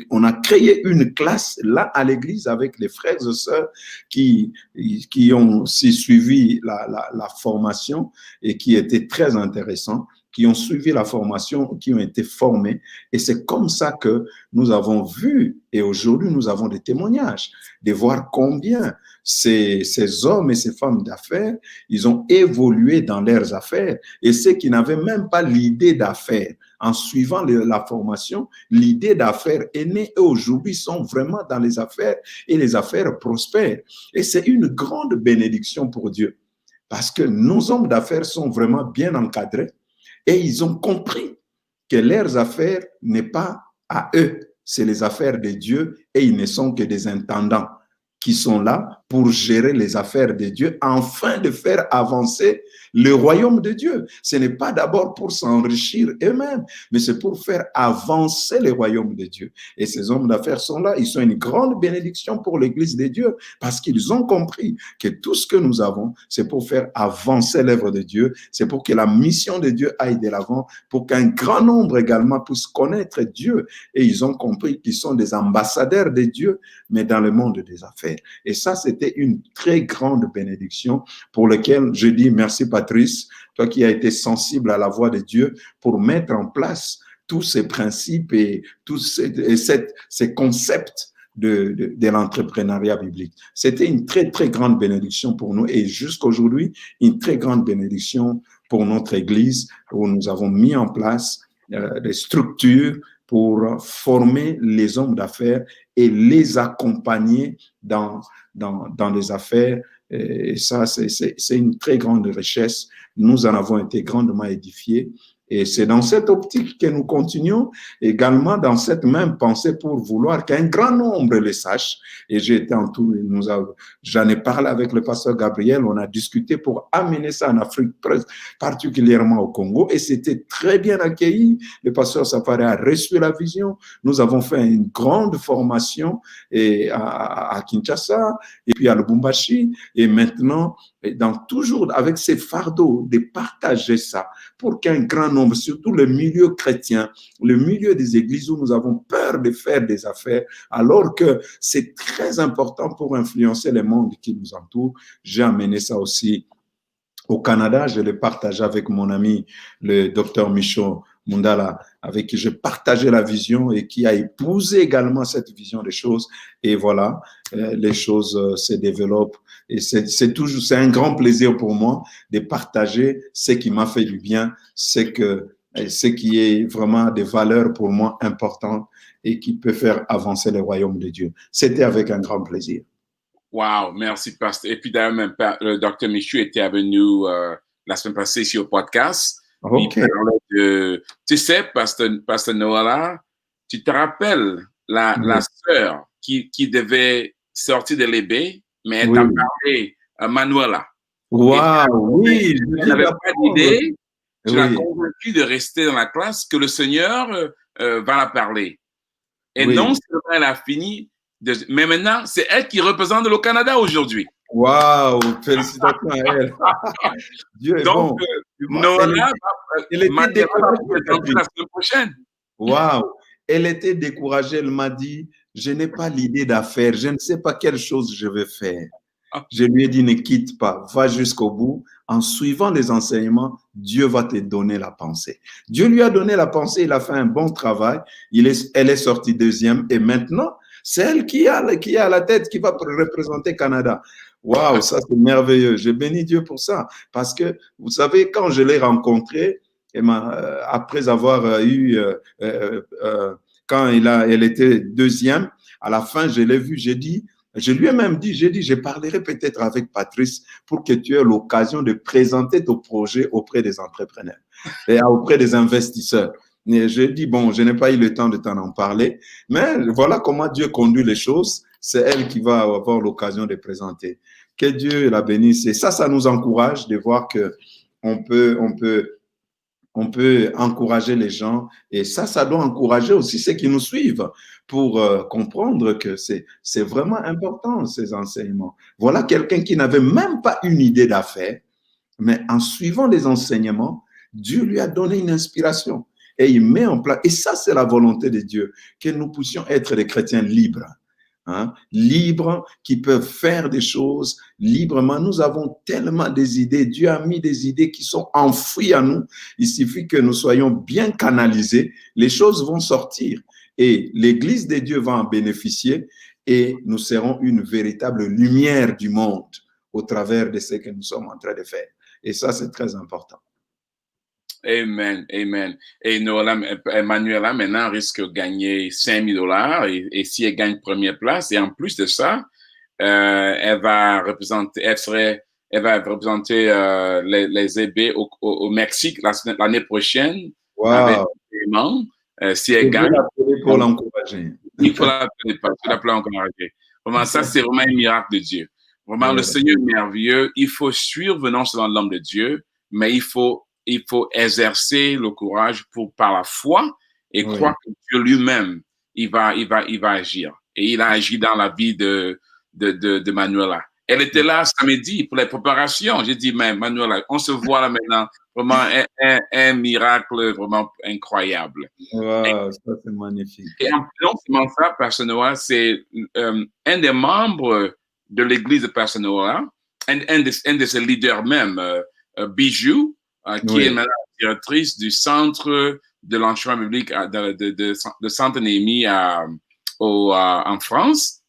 On a créé une classe là à l'église avec les frères et sœurs qui ont aussi suivi la formation et qui était très intéressant, qui ont suivi la formation, qui ont été formés. Et c'est comme ça que nous avons vu, et aujourd'hui nous avons des témoignages, de voir combien ces hommes et ces femmes d'affaires, ils ont évolué dans leurs affaires. Et ceux qui n'avaient même pas l'idée d'affaires, en suivant la formation, l'idée d'affaires est née et aujourd'hui sont vraiment dans les affaires et les affaires prospèrent. Et c'est une grande bénédiction pour Dieu parce que nos hommes d'affaires sont vraiment bien encadrés. Et ils ont compris que leurs affaires n'est pas à eux, c'est les affaires de Dieu et ils ne sont que des intendants qui sont là pour gérer les affaires de Dieu afin de faire avancer le royaume de Dieu. Ce n'est pas d'abord pour s'enrichir eux-mêmes, mais c'est pour faire avancer le royaume de Dieu. Et ces hommes d'affaires sont là, ils sont une grande bénédiction pour l'Église de Dieu parce qu'ils ont compris que tout ce que nous avons, c'est pour faire avancer l'œuvre de Dieu, c'est pour que la mission de Dieu aille de l'avant, pour qu'un grand nombre également puisse connaître Dieu. Et ils ont compris qu'ils sont des ambassadeurs de Dieu, mais dans le monde des affaires. Et ça, c'était une très grande bénédiction pour laquelle je dis merci Patrice, toi qui as été sensible à la voix de Dieu pour mettre en place tous ces principes et tous ces concepts de l'entrepreneuriat biblique. C'était une très, très grande bénédiction pour nous et jusqu'à aujourd'hui, une très grande bénédiction pour notre Église où nous avons mis en place des structures pour former les hommes d'affaires et les accompagner dans les affaires. Et ça, c'est une très grande richesse. Nous en avons été grandement édifiés. Et c'est dans cette optique que nous continuons également dans cette même pensée pour vouloir qu'un grand nombre le sache. Et j'ai été en tout, j'en ai parlé avec le pasteur Gabriel, on a discuté pour amener ça en Afrique, particulièrement au Congo. Et c'était très bien accueilli. Le pasteur Safari a reçu la vision. Nous avons fait une grande formation à Kinshasa et puis à Lubumbashi. Et maintenant, toujours avec ces fardeaux de partager ça pour qu'un grand nombre, surtout le milieu chrétien, le milieu des églises où nous avons peur de faire des affaires, alors que c'est très important pour influencer le monde qui nous entoure. J'ai amené ça aussi au Canada, je l'ai partagé avec mon ami, le docteur Michaud Mundala, avec qui j'ai partagé la vision et qui a épousé également cette vision des choses. Et voilà, les choses se développent. Et c'est un grand plaisir pour moi de partager ce qui m'a fait du bien, ce qui est vraiment des valeurs pour moi importantes et qui peut faire avancer le royaume de Dieu. C'était avec un grand plaisir. Wow, merci, Pasteur. Et puis d'ailleurs, même le Dr. Michaud était venu la semaine passée sur le podcast. Okay. Il parlait de, tu sais, Pasteur Noala, tu te rappelles la sœur qui devait sortir de l'ébé, mais elle t'a parlé, Manuela. Wow, oui. Elle n'avait pas d'idée. Tu l'as convaincu de rester dans la classe, que le Seigneur va la parler. Et non seulement elle a fini, mais maintenant, c'est elle qui représente le Canada aujourd'hui. Waouh, félicitations à elle. Dieu est donc, bon. Noala, elle était découragée la semaine prochaine. Waouh, elle était découragée. Elle m'a dit, je n'ai pas l'idée d'affaires, je ne sais pas quelle chose je vais faire. Je lui ai dit, ne quitte pas, va jusqu'au bout. En suivant les enseignements, Dieu va te donner la pensée. Dieu lui a donné la pensée, il a fait un bon travail. Elle est sortie deuxième et maintenant, c'est elle qui a la tête, qui va représenter Canada. Waouh, ça c'est merveilleux. Je bénis Dieu pour ça. Parce que, vous savez, quand je l'ai rencontrée, après avoir quand elle était deuxième, à la fin, je l'ai vu, je lui ai même dit, je parlerai peut-être avec Patrice pour que tu aies l'occasion de présenter ton projet auprès des entrepreneurs et auprès des investisseurs. Et j'ai dit, bon, je n'ai pas eu le temps de t'en parler, mais voilà comment Dieu conduit les choses. C'est elle qui va avoir l'occasion de présenter. Que Dieu la bénisse. Et ça nous encourage de voir que on peut encourager les gens et ça doit encourager aussi ceux qui nous suivent pour comprendre que c'est vraiment important ces enseignements. Voilà quelqu'un qui n'avait même pas une idée d'affaires, mais en suivant les enseignements, Dieu lui a donné une inspiration et il met en place. Et ça, c'est la volonté de Dieu, que nous puissions être des chrétiens libres. Libres, qui peuvent faire des choses librement. Nous avons tellement des idées. Dieu a mis des idées qui sont enfouies en nous. Il suffit que nous soyons bien canalisés. Les choses vont sortir et l'Église de Dieu va en bénéficier et nous serons une véritable lumière du monde au travers de ce que nous sommes en train de faire. Et ça, c'est très important. Amen, amen. Et Manuela, maintenant, risque de gagner $5,000 et si elle gagne première place, et en plus de ça, elle va représenter les EB au Mexique l'année prochaine. Wow. Avec des membres. Si elle gagne, pour l'encourager. Il faut l'appeler encourager. Vraiment, ça, c'est vraiment un miracle de Dieu. Vraiment, le Seigneur est merveilleux. Il faut suivre non seulement l'homme de Dieu, mais il faut exercer le courage par la foi et croire que Dieu lui-même, il va agir. Et il a agi dans la vie de Manuela. Elle était là samedi pour les préparations. J'ai dit, mais Manuela, on se voit là maintenant. Vraiment un miracle vraiment incroyable. Wow, ça c'est magnifique. Et non seulement ça, Pasteur Noah, c'est un des membres de l'église de Pasteur Noah, un de ses leaders même, Bijou, qui est maintenant directrice du centre de l'enseignement biblique de Sainte-Némie en France.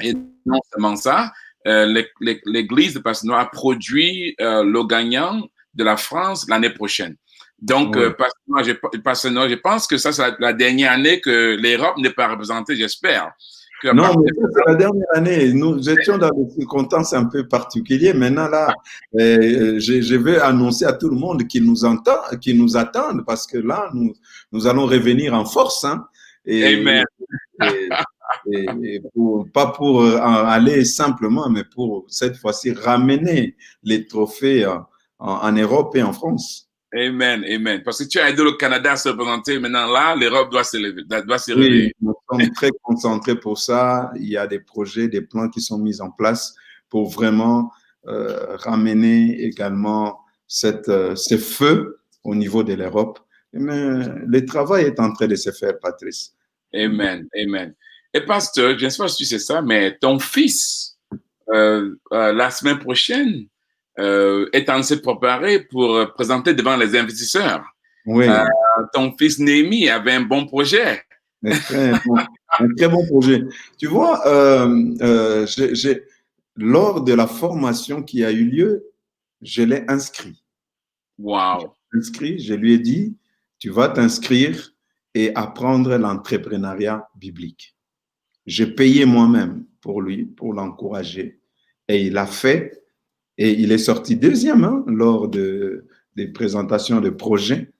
Et non seulement ça, l'église de Pasteur Noah a produit le gagnant de la France l'année prochaine. Donc, Pasteur Noah, je pense que ça, c'est la dernière année que l'Europe n'est pas représentée, j'espère. Non, mais c'est la dernière année. Nous étions dans des circonstances un peu particulières. Maintenant, là, je veux annoncer à tout le monde qui nous attendent, parce que là, nous allons revenir en force. Amen. Pas pour aller simplement, mais pour cette fois-ci ramener les trophées en Europe et en France. Amen, amen. Parce que tu as aidé le Canada à se représenter. Maintenant, là, l'Europe doit se réveiller. Oui, nous sommes très concentrés pour ça. Il y a des projets, des plans qui sont mis en place pour vraiment ramener également ce feu au niveau de l'Europe. Mais le travail est en train de se faire, Patrice. Amen, amen. Et pasteur, je ne sais pas si tu sais ça, mais ton fils, la semaine prochaine, est en train de se préparer pour présenter devant les investisseurs. Oui. Ton fils Némi avait un bon projet. Un très bon projet. Tu vois, lors de la formation qui a eu lieu, je l'ai inscrit. Wow. Je lui ai dit, tu vas t'inscrire et apprendre l'entrepreneuriat biblique. J'ai payé moi-même pour lui, pour l'encourager. Et il a fait. Et il est sorti deuxième lors des présentations de projets.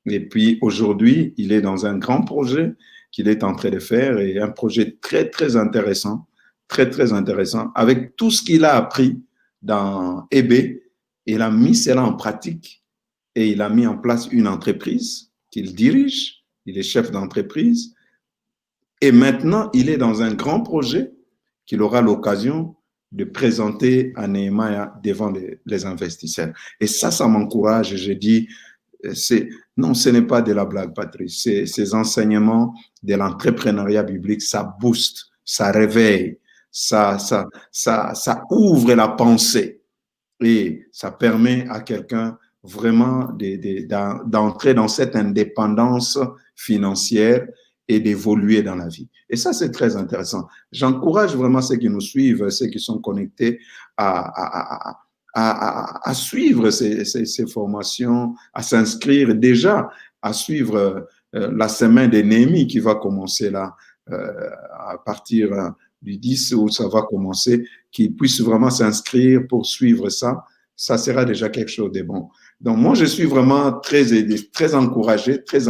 Et puis aujourd'hui, il est dans un grand projet qu'il est en train de faire et un projet très, très intéressant, avec tout ce qu'il a appris dans EB. Il a mis cela en pratique et il a mis en place une entreprise qu'il dirige. Il est chef d'entreprise. Et maintenant, il est dans un grand projet qu'il aura l'occasion de présenter à Nehemiah devant les investisseurs. Et ça m'encourage. Je dis, non, ce n'est pas de la blague, Patrice. Ces enseignements de l'entrepreneuriat biblique, ça booste, ça réveille, ça ouvre la pensée et ça permet à quelqu'un vraiment d'entrer dans cette indépendance financière et d'évoluer dans la vie. Et ça, c'est très intéressant. J'encourage vraiment ceux qui nous suivent, ceux qui sont connectés à à suivre ces formations, à s'inscrire déjà, à suivre la semaine de Néhémie qui va commencer là, à partir du 10 où ça va commencer, qu'ils puissent vraiment s'inscrire pour suivre ça. Ça sera déjà quelque chose de bon. Donc, moi, je suis vraiment très aidé, très encouragé, très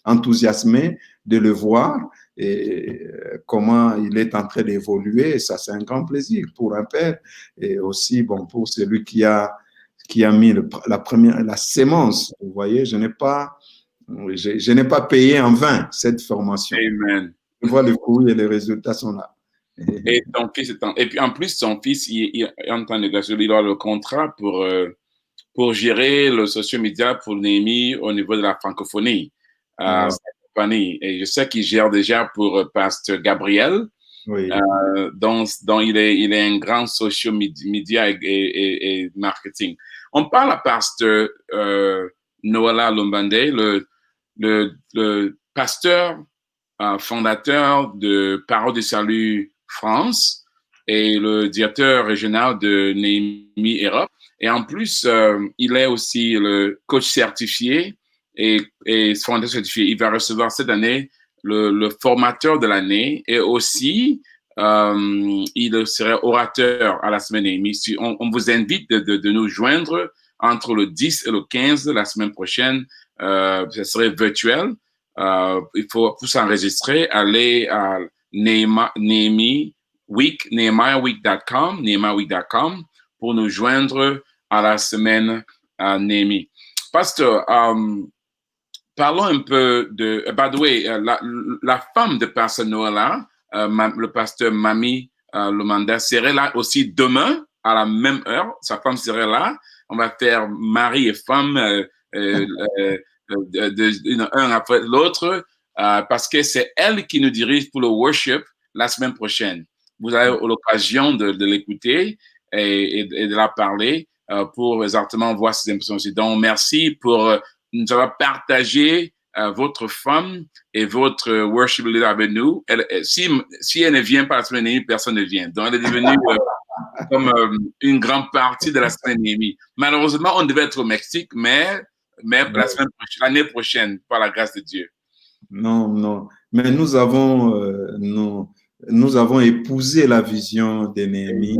enthousiasmé de le voir et comment il est en train d'évoluer. Ça, c'est un grand plaisir pour un père et aussi, bon, pour celui qui a mis la sémence. Vous voyez, je n'ai pas payé en vain cette formation. Amen. Je vois les fruits et les résultats sont là. Et ton fils et puis en plus, son fils, il est en train de négocier, il a le contrat pour gérer le social media pour Néhémie au niveau de la francophonie. Wow. Et je sais qu'il gère déjà pour Pasteur Gabriel, Oui. dont il est un grand social media et marketing. On parle à Pasteur Noala Lombande, le pasteur fondateur de Parole du Salut France et le directeur régional de Néhémie Europe. Et en plus, il est aussi le coach certifié et fondateur certifié. Il va recevoir cette année le formateur de l'année et aussi il serait orateur à la semaine Néhémie. On vous invite de nous joindre entre le 10 et le 15 de la semaine prochaine. Ce serait virtuel. Il faut pour s'enregistrer, aller à nehemiahweek.com pour nous joindre à la semaine Néhémie. Pasteur, parlons un peu de, by the way, la femme de Pasteur Noala, le pasteur Mami Lomanda, serait là aussi demain à la même heure. Sa femme serait là. On va faire mari et femme un après l'autre parce que c'est elle qui nous dirige pour le worship la semaine prochaine. Vous avez l'occasion de l'écouter et de la parler pour exactement voir ses impressions aussi. Donc, merci pour nous avoir partagé votre femme et votre worship leader avec nous. Si elle ne vient pas à la semaine Néhémie, personne ne vient. Donc, elle est devenue comme une grande partie de la semaine Néhémie. Malheureusement, on devait être au Mexique, mais l'année prochaine, par la grâce de Dieu. Non, non. Mais nous avons épousé la vision de Néhémie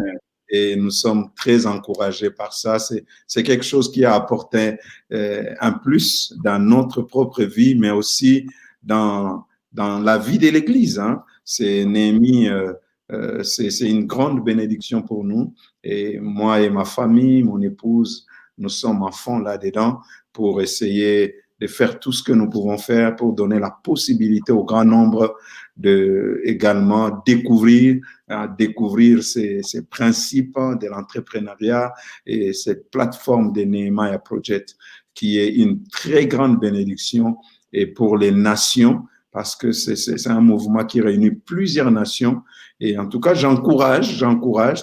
et nous sommes très encouragés par ça. C'est quelque chose qui a apporté un plus dans notre propre vie, mais aussi dans la vie de l'Église. Hein. C'est Néhémie, c'est une grande bénédiction pour nous. Et moi et ma famille, mon épouse, nous sommes à fond là-dedans pour essayer de faire tout ce que nous pouvons faire pour donner la possibilité au grand nombre de également découvrir ces principes de l'entrepreneuriat et cette plateforme de Nehemiah Project qui est une très grande bénédiction et pour les nations parce que c'est un mouvement qui réunit plusieurs nations. Et en tout cas, j'encourage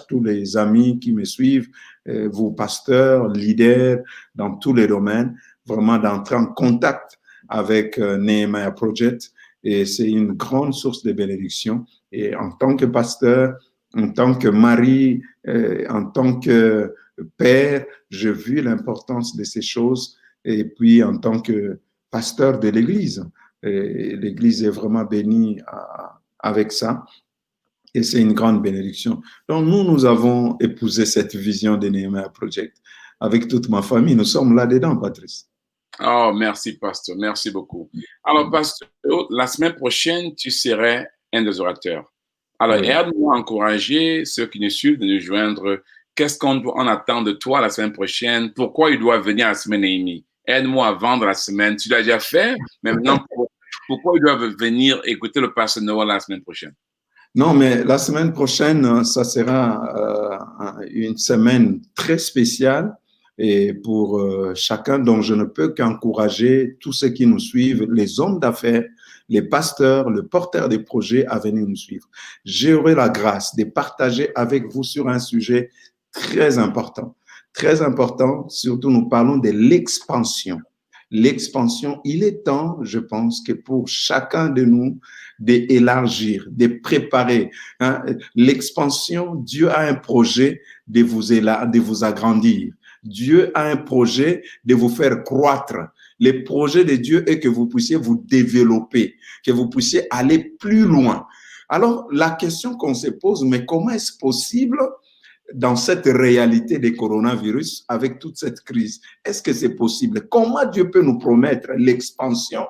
tous les amis qui me suivent, vous pasteurs, leaders dans tous les domaines, vraiment d'entrer en contact avec Nehemiah Project. Et c'est une grande source de bénédiction. Et en tant que pasteur, en tant que mari, en tant que père, j'ai vu l'importance de ces choses. Et puis, en tant que pasteur de l'Église, l'Église est vraiment bénie avec ça. Et c'est une grande bénédiction. Donc, nous avons épousé cette vision de Nehemiah Project. Avec toute ma famille, nous sommes là-dedans, Patrice. Oh, merci, pasteur. Merci beaucoup. Alors, pasteur, la semaine prochaine, tu serais un des orateurs. Alors, aide-nous à encourager ceux qui nous suivent de nous joindre. Qu'est-ce qu'on attend de toi la semaine prochaine? Pourquoi il doit venir à la semaine Néhémie? Aide-moi à vendre la semaine. Tu l'as déjà fait, mais maintenant, pourquoi ils doivent venir écouter le pasteur Noah la semaine prochaine? Non, mais la semaine prochaine, ça sera une semaine très spéciale et pour chacun. Donc, je ne peux qu'encourager tous ceux qui nous suivent, les hommes d'affaires, les pasteurs, le porteur des projets à venir nous suivre. J'aurai la grâce de partager avec vous sur un sujet très important. Très important, surtout nous parlons de l'expansion. l'expansion, il est temps, je pense, que pour chacun de nous, d'élargir, de préparer. Hein. L'expansion, Dieu a un projet de vous agrandir. Dieu a un projet de vous faire croître. Le projet de Dieu est que vous puissiez vous développer, que vous puissiez aller plus loin. Alors, la question qu'on se pose, mais comment est-ce possible dans cette réalité des coronavirus, avec toute cette crise? Est-ce que c'est possible? Comment Dieu peut nous promettre l'expansion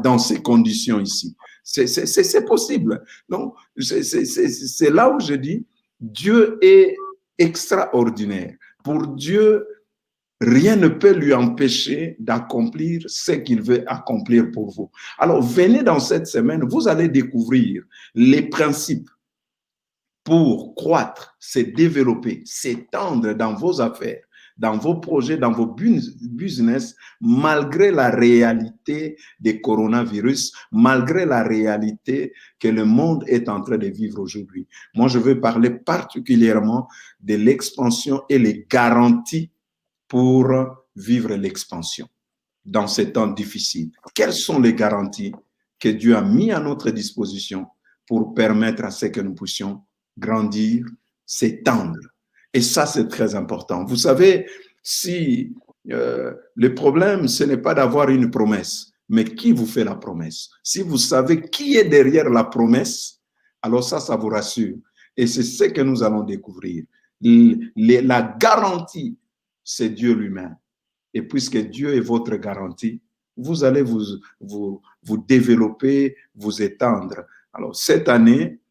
dans ces conditions ici? C'est possible. Donc, c'est là où je dis, Dieu est extraordinaire. Pour Dieu, rien ne peut lui empêcher d'accomplir ce qu'il veut accomplir pour vous. Alors, venez dans cette semaine, vous allez découvrir les principes pour croître, se développer, s'étendre dans vos affaires, dans vos projets, dans vos business, malgré la réalité des coronavirus, malgré la réalité que le monde est en train de vivre aujourd'hui. Moi, je veux parler particulièrement de l'expansion et les garanties pour vivre l'expansion dans ces temps difficiles. Quelles sont les garanties que Dieu a mis à notre disposition pour permettre à ce que nous puissions grandir, s'étendre? Et ça, c'est très important. Vous savez, si le problème, ce n'est pas d'avoir une promesse, mais qui vous fait la promesse? Si vous savez qui est derrière la promesse, alors ça vous rassure. Et c'est ce que nous allons découvrir. La garantie, c'est Dieu lui-même. Et puisque Dieu est votre garantie, vous allez vous développer, vous étendre. Alors, cette année,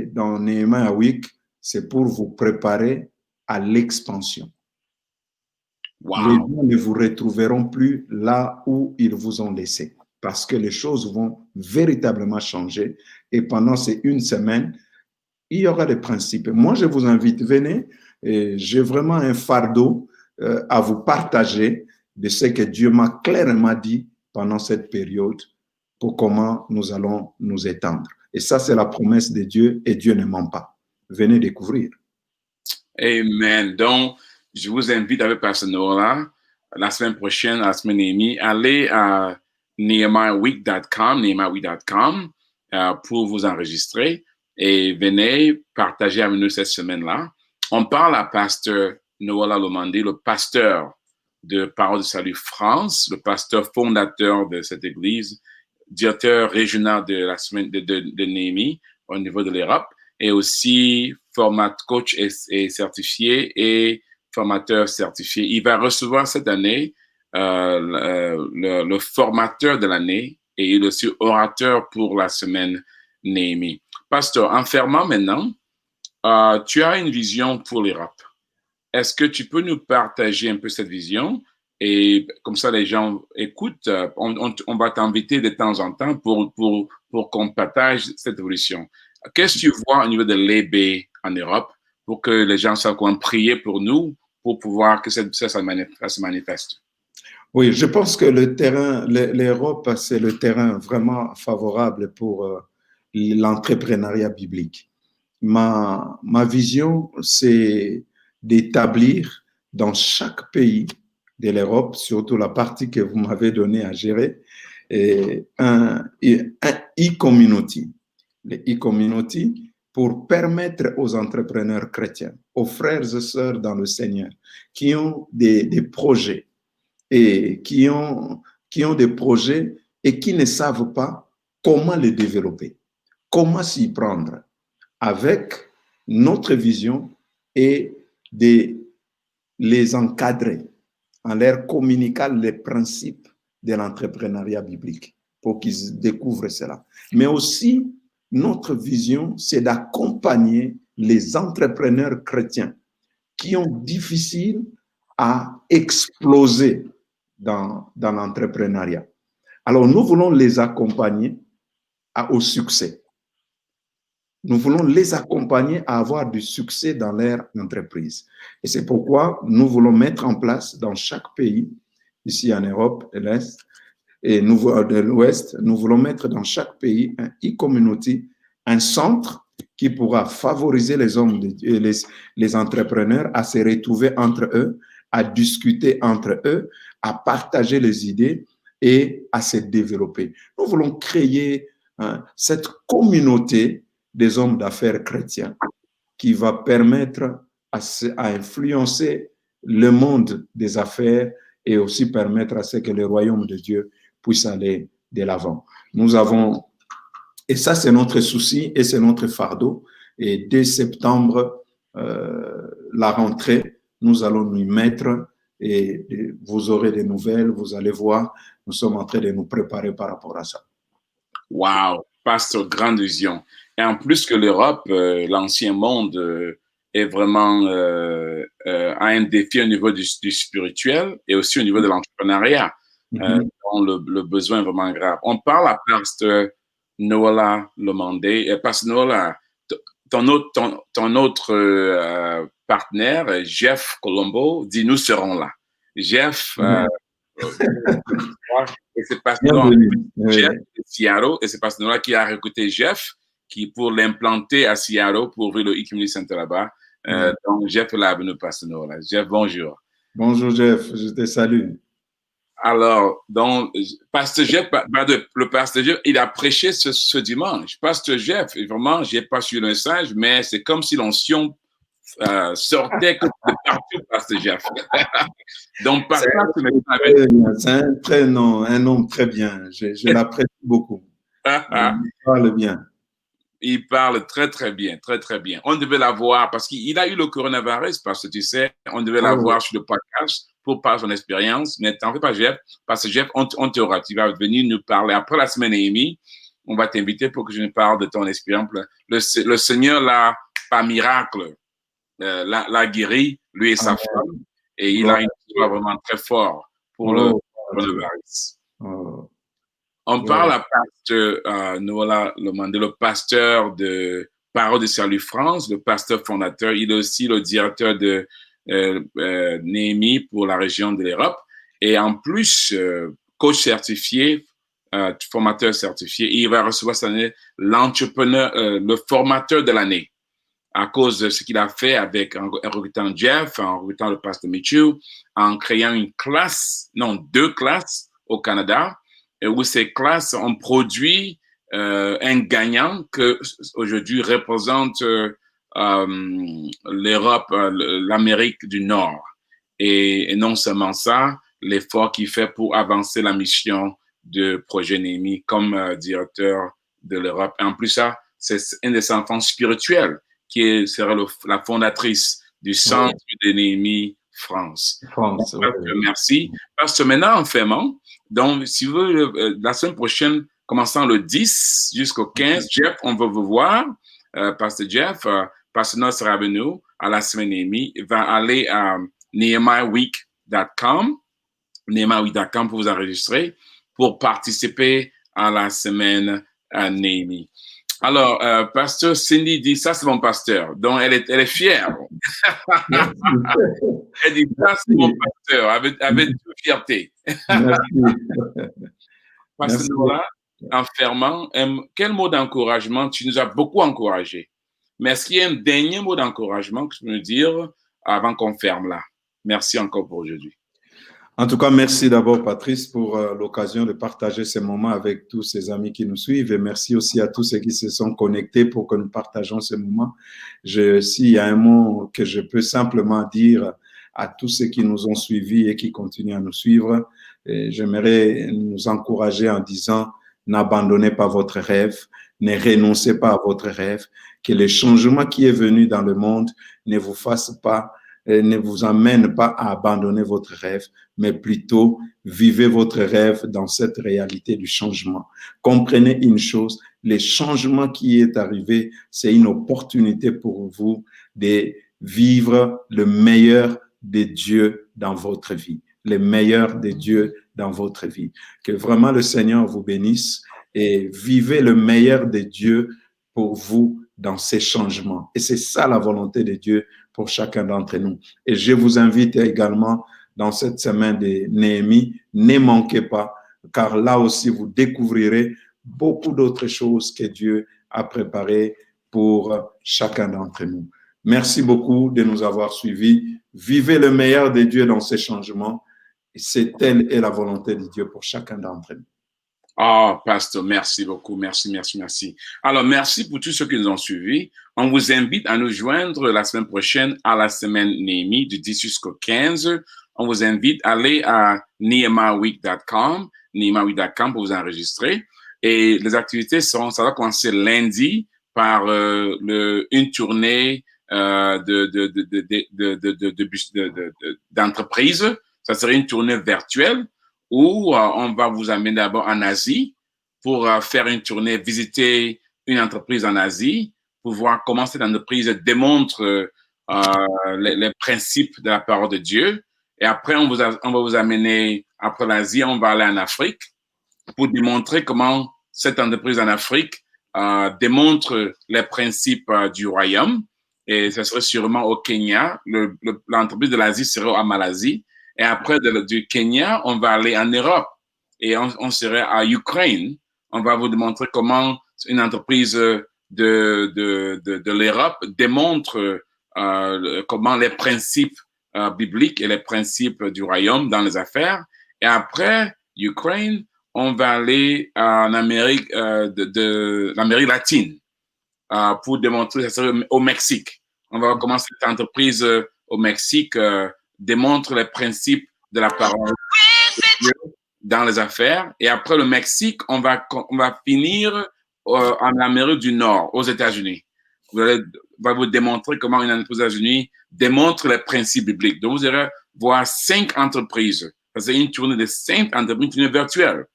dans Nehemiah Week, c'est pour vous préparer à l'expansion. Wow. Les gens ne vous retrouveront plus là où ils vous ont laissé, parce que les choses vont véritablement changer. Et pendant ces une semaine, il y aura des principes. Moi, je vous invite, venez. J'ai vraiment un fardeau à vous partager de ce que Dieu m'a clairement dit pendant cette période pour comment nous allons nous étendre. Et ça, c'est la promesse de Dieu et Dieu ne ment pas. Venez découvrir. Amen. Donc, je vous invite avec Pasteur Noah la semaine prochaine, la semaine et demie, allez à nehemiahweek.com pour vous enregistrer et venez partager avec nous cette semaine-là. On parle à Pasteur Noah Lalomandé, le pasteur de Parole de Salut France, le pasteur fondateur de cette église, directeur régional de la semaine de Néhémie au niveau de l'Europe, et aussi coach et certifié et formateur certifié. Il va recevoir cette année le formateur de l'année et il est aussi orateur pour la semaine Néhémie. Pasteur, en fermant maintenant, tu as une vision pour l'Europe. Est-ce que tu peux nous partager un peu cette vision? Et comme ça, les gens écoutent. On va t'inviter de temps en temps pour qu'on partage cette évolution. Qu'est-ce que tu vois au niveau de l'EB en Europe pour que les gens savent comment prier pour nous, pour pouvoir que ça se manifeste? Oui, je pense que le terrain, l'Europe, c'est le terrain vraiment favorable pour l'entrepreneuriat biblique. Ma vision, c'est d'établir dans chaque pays de l'Europe, surtout la partie que vous m'avez donnée à gérer, un e-community. Le e-community pour permettre aux entrepreneurs chrétiens, aux frères et sœurs dans le Seigneur, qui ont des projets et qui ont des projets et qui ne savent pas comment les développer, comment s'y prendre, avec notre vision et de les encadrer en leur communiquant les principes de l'entrepreneuriat biblique pour qu'ils découvrent cela. Mais aussi, notre vision, c'est d'accompagner les entrepreneurs chrétiens qui ont difficile à exploser dans l'entrepreneuriat. Alors, nous voulons les accompagner au succès. Nous voulons les accompagner à avoir du succès dans leur entreprise. Et c'est pourquoi nous voulons mettre en place dans chaque pays, ici en Europe de l'Est et de l'Ouest, nous voulons mettre dans chaque pays un e-community, un centre qui pourra favoriser les hommes, les entrepreneurs à se retrouver entre eux, à discuter entre eux, à partager les idées et à se développer. Nous voulons créer cette communauté des hommes d'affaires chrétiens qui va permettre à influencer le monde des affaires et aussi permettre à ce que le royaume de Dieu puisse aller de l'avant. Nous avons, et ça c'est notre souci et c'est notre fardeau, et dès septembre, la rentrée, nous allons nous y mettre et vous aurez des nouvelles, vous allez voir, nous sommes en train de nous préparer par rapport à ça. Wow, pasteur, grande vision. Et en plus que l'Europe, l'ancien monde est vraiment a un défi au niveau du spirituel et aussi au niveau de l'entrepreneuriat, dont le besoin est vraiment grave. On parle à pasteur Nola Lomandé. Pasteur Nola, ton autre partenaire, Jeff Colombo, dit nous serons là. Jeff, et c'est pasteur Jeff de Seattle, et c'est pasteur Nola qui a recruté Jeff pour l'implanter à Seattle pour ouvrir le e-community center là-bas. Donc, Jeff est là avec nous, pasteur Nola. Jeff, bonjour. Bonjour, Jeff, je te salue. Alors, donc, pasteur Jeff, le pasteur Jeff, il a prêché ce dimanche. Pasteur Jeff, vraiment, j'ai pas su le message, mais c'est comme si l'onction sortait de partout, pasteur Jeff. Donc, c'est un nom très bien. Je l'apprécie beaucoup. Il parle bien. Il parle très, très bien, très, très bien. On devait l'avoir parce qu'il a eu le coronavirus, parce que tu sais, on devait l'avoir sur le podcast pour parler de son expérience. Mais t'en fais pas, Jeff, parce que Jeff, on t'aura. Tu vas venir nous parler. Après la semaine et demie, on va t'inviter pour que je nous parle de ton expérience. Le Seigneur l'a, par miracle, l'a guéri, lui et sa femme. Et il a une histoire vraiment très forte pour le coronavirus. On parle à pasteur Nola Lomandé, le pasteur de Parole de Salut France, le pasteur fondateur. Il est aussi le directeur de Néhémie pour la région de l'Europe. Et en plus, coach certifié, formateur certifié. Et il va recevoir cette année l'entrepreneur, le formateur de l'année, à cause de ce qu'il a fait en recrutant Jeff, en recrutant le pasteur Mitchell, en créant deux classes au Canada, où ces classes ont produit un gagnant que aujourd'hui représente l'Europe, l'Amérique du Nord. Et non seulement ça, l'effort qu'il fait pour avancer la mission de Projet Néhémie comme directeur de l'Europe. Et en plus, ça, c'est un des enfants spirituels qui sera la fondatrice du Centre de Néhémie France. Merci. Parce que maintenant, en fermant, donc, si vous voulez, la semaine prochaine, commençant le 10 jusqu'au 15, Jeff, on va vous voir. Pasteur Jeff, Pasteur Nola sera avec nous à la semaine Néhémie. Il va aller à nehemiahweek.com pour vous enregistrer, pour participer à la semaine à Néhémie. Alors, pasteur Cindy dit, ça c'est mon pasteur. Donc, elle est fière. Elle dit, ça c'est mon pasteur, avec toute fierté. Pasteur Nola, en fermant, quel mot d'encouragement? Tu nous as beaucoup encouragés. Mais est-ce qu'il y a un dernier mot d'encouragement que tu peux nous dire avant qu'on ferme là? Merci encore pour aujourd'hui. En tout cas, merci d'abord, Patrice, pour l'occasion de partager ces moments avec tous ces amis qui nous suivent. Et merci aussi à tous ceux qui se sont connectés pour que nous partageons ces moments. S'il y a un mot que je peux simplement dire à tous ceux qui nous ont suivis et qui continuent à nous suivre, j'aimerais nous encourager en disant, n'abandonnez pas votre rêve, ne renoncez pas à votre rêve, que le changement qui est venu dans le monde ne vous fasse pas ne vous amène pas à abandonner votre rêve, mais plutôt vivez votre rêve dans cette réalité du changement. Comprenez une chose, le changement qui est arrivé, c'est une opportunité pour vous de vivre le meilleur de Dieu dans votre vie, le meilleur de Dieu dans votre vie. Que vraiment le Seigneur vous bénisse et vivez le meilleur de Dieu pour vous dans ces changements. Et c'est ça la volonté de Dieu pour chacun d'entre nous. Et je vous invite également dans cette semaine de Néhémie, ne manquez pas, car là aussi vous découvrirez beaucoup d'autres choses que Dieu a préparées pour chacun d'entre nous. Merci beaucoup de nous avoir suivis. Vivez le meilleur de Dieu dans ces changements C'est telle est la volonté de Dieu pour chacun d'entre nous. Oh, pasteur, merci beaucoup. Merci. Alors, merci pour tous ceux qui nous ont suivis. On vous invite à nous joindre la semaine prochaine à la semaine Néhémie du 10 jusqu'au 15. On vous invite à aller à nehemiahweek.com pour vous enregistrer. Et les activités ça va commencer lundi par une tournée d'entreprise. Ça serait une tournée virtuelle où on va vous amener d'abord en Asie pour faire une tournée, visiter une entreprise en Asie, pour voir comment cette entreprise démontre les principes de la parole de Dieu. Et après, on va vous amener, après l'Asie, on va aller en Afrique pour démontrer comment cette entreprise en Afrique démontre les principes du royaume. Et ce serait sûrement au Kenya. L'entreprise de l'Asie serait à Malaisie. Et après, du Kenya, on va aller en Europe et on serait à Ukraine. On va vous démontrer comment une entreprise de l'Europe démontre comment les principes bibliques et les principes du royaume dans les affaires. Et après, Ukraine, on va aller en Amérique l'Amérique latine pour démontrer, ça serait au Mexique. On va commencer cette entreprise au Mexique démontre les principes de la parole de Dieu dans les affaires. Et après le Mexique, on va finir en Amérique du Nord, aux États-Unis. Va vous démontrer comment une entreprise aux États-Unis démontre les principes bibliques. Donc, vous allez voir 5 entreprises. C'est une tournée de 5 entreprises, une tournée virtuelle.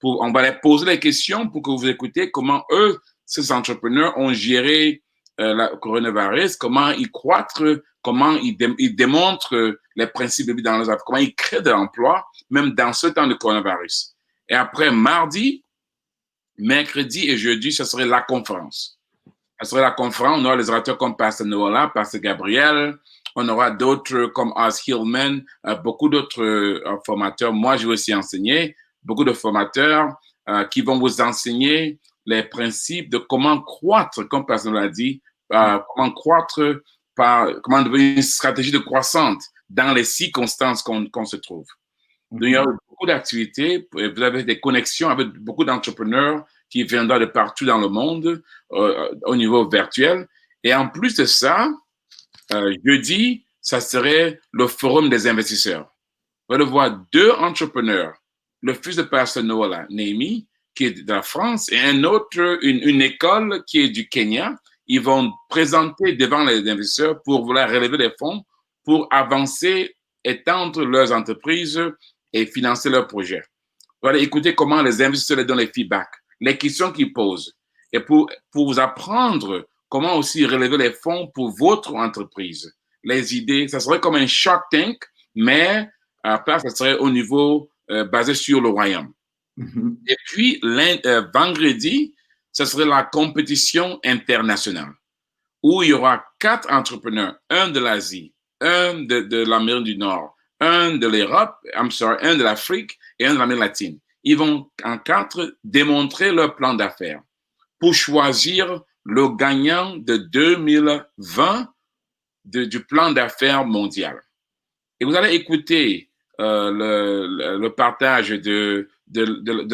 On va leur poser les questions pour que vous écoutez comment eux, ces entrepreneurs, ont géré le coronavirus, comment ils croître, comment ils démontrent les principes bibliques dans leurs affaires, comment ils créent de l'emploi, même dans ce temps de coronavirus. Et après, mardi, mercredi et jeudi, ce serait la conférence. Ce serait la conférence, on aura les orateurs comme Pasteur Noëlla, Pasteur Gabriel, on aura d'autres comme Oz Hillman, beaucoup d'autres formateurs. Moi, je vais aussi enseigner, beaucoup de formateurs qui vont vous enseigner les principes de comment croître, comme Pasteur l'a dit, comment croître, comment devenir une stratégie de croissance dans les circonstances qu'on se trouve. Donc, il y a beaucoup d'activités, vous avez des connexions avec beaucoup d'entrepreneurs qui viendront de partout dans le monde au niveau virtuel. Et en plus de ça, jeudi, ça serait le forum des investisseurs. Vous allez voir 2 entrepreneurs, le fils de Pasteur Noëlla, Néhémie, qui est de la France, et un autre, une école qui est du Kenya. Ils vont présenter devant les investisseurs pour vouloir relever les fonds pour avancer, étendre leurs entreprises et financer leurs projets. Vous allez écouter comment les investisseurs les donnent les feedbacks, les questions qu'ils posent, et pour vous apprendre comment aussi relever les fonds pour votre entreprise. Les idées, ça serait comme un Shark Tank, mais après, ça serait au niveau basé sur le royaume. Et puis, vendredi, ce serait la compétition internationale, où il y aura 4 entrepreneurs, un de l'Asie, un de l'Amérique du Nord, un de l'Europe, un de l'Afrique et un de l'Amérique latine. Ils vont en 4 démontrer leur plan d'affaires pour choisir le gagnant de 2020 du plan d'affaires mondial. Et vous allez écouter le partage de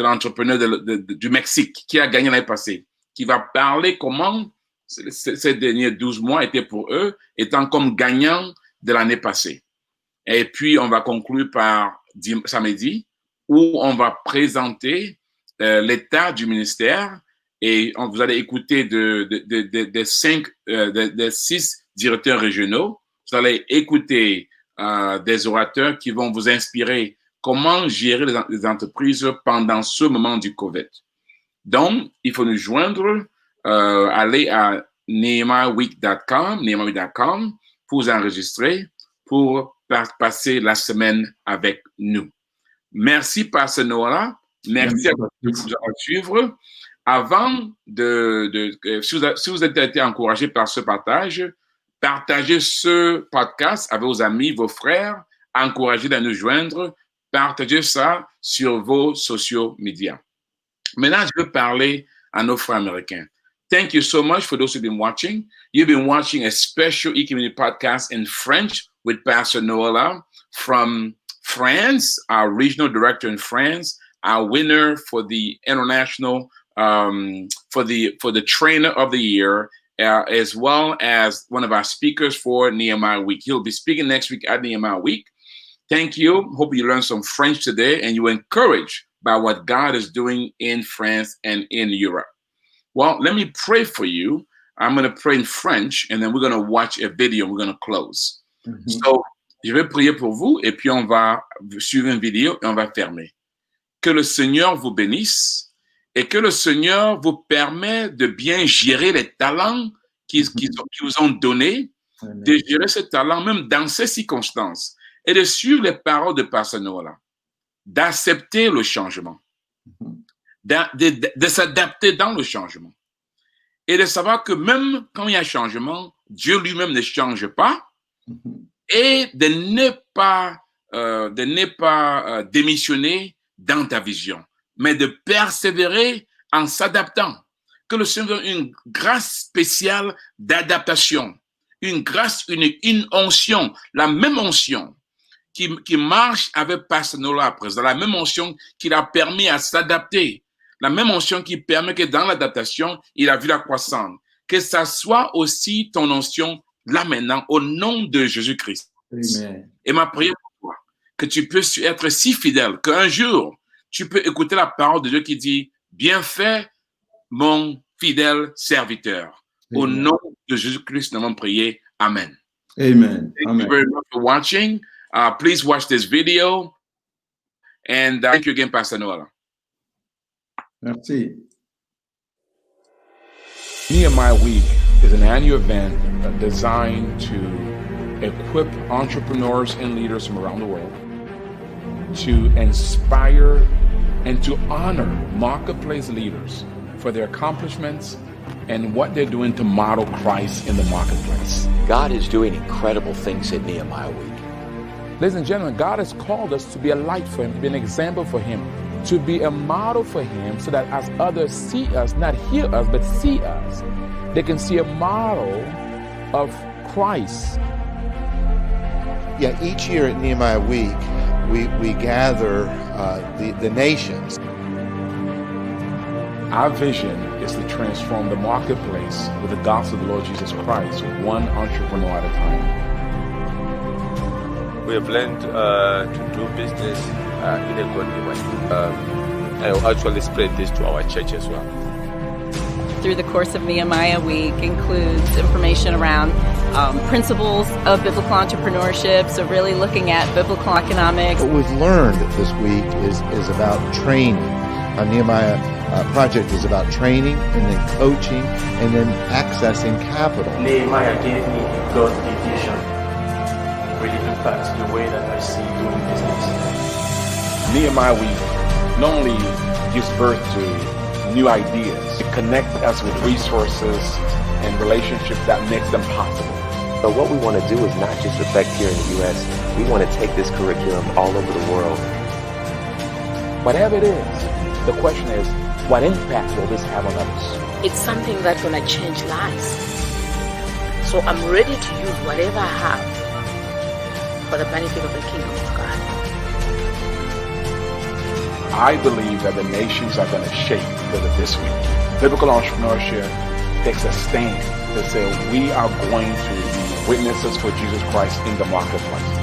l'entrepreneur du Mexique qui a gagné l'année passée, qui va parler comment ces derniers 12 mois étaient pour eux, étant comme gagnants de l'année passée. Et puis, on va conclure par samedi, où on va présenter l'état du ministère et vous allez écouter des 6 directeurs régionaux. Vous allez écouter des orateurs qui vont vous inspirer comment gérer les entreprises pendant ce moment du COVID. Donc, il faut nous joindre, aller à nehemiahweek.com pour vous enregistrer, pour passer la semaine avec nous. Merci, Pasteur Noëlla. Merci à tous de nous suivre. Avant si vous avez été encouragé par ce partage, partagez ce podcast avec vos amis, vos frères, encouragez-les à nous joindre, partagez ça sur vos social media. Maintenant, je veux parler à nos frères américains. Thank you so much for those who've been watching. You've been watching a special e-community podcast in French with Pastor Noëlla from France, our regional director in France, our winner for the international for the trainer of the year, as well as one of our speakers for Nehemiah Week. He'll be speaking next week at Nehemiah Week. Thank you. Hope you learned some French today and you were encouraged by what God is doing in France and in Europe. Well, let me pray for you. I'm going to pray in French and then we're going to watch a video. We're going to close. So, je vais prier pour vous et puis on va suivre une vidéo et on va fermer. Que le Seigneur vous bénisse et que le Seigneur vous permette de bien gérer les talents qu'ils vous ont donnés, de gérer ces talents même dans ces circonstances et de suivre les paroles de Pasteur Noah, d'accepter le changement, de s'adapter dans le changement et de savoir que même quand il y a un changement, Dieu lui-même ne change pas et de ne pas démissionner dans ta vision, mais de persévérer en s'adaptant. Que le Seigneur donne une grâce spéciale d'adaptation, une grâce unique, une onction, la même onction qui marche avec Pasteur Noah à présent, la même onction qui l'a permis à s'adapter, la même onction qui permet que dans l'adaptation, il a vu la croissance. Que ça soit aussi ton onction là maintenant, au nom de Jésus-Christ. Amen. Et ma prière pour toi, que tu puisses être si fidèle qu'un jour, tu peux écouter la parole de Dieu qui dit, bien fait, mon fidèle serviteur. Amen. Au nom de Jésus-Christ, nous avons prié. Amen. Amen. Thank Amen. you very much for watching. Please watch this video. And thank you again, Pastor Noah. Merci. Nehemiah Week is an annual event designed to equip entrepreneurs and leaders from around the world, to inspire and to honor marketplace leaders for their accomplishments and what they're doing to model Christ in the marketplace. God is doing incredible things at Nehemiah Week. Ladies and gentlemen, God has called us to be a light for Him, to be an example for Him, to be a model for Him, so that as others see us, not hear us, but see us, they can see a model of Christ. Yeah, each year at Nehemiah Week, we gather the nations. Our vision is to transform the marketplace with the gospel of the Lord Jesus Christ, one entrepreneur at a time. We have learned to do business in a godly way. I'll actually spread this to our church as well. Through the course of Nehemiah Week includes information around principles of biblical entrepreneurship, so really looking at biblical economics. What we've learned this week is about training. Our Nehemiah project is about training and then coaching and then accessing capital. Nehemiah gave me a godly vision. Really impacts the way that I see doing business. Nehemiah Week not only gives birth to new ideas, it connects us with resources and relationships that makes them possible. But what we want to do is not just affect here in the U.S. We want to take this curriculum all over the world. Whatever it is, the question is, what impact will this have on others? It's something that's going to change lives. So I'm ready to use whatever I have for the benefit of the kingdom of God. I believe that the nations are going to shake because of this week. Biblical entrepreneurship takes a stand to say we are going to be witnesses for Jesus Christ in the marketplace.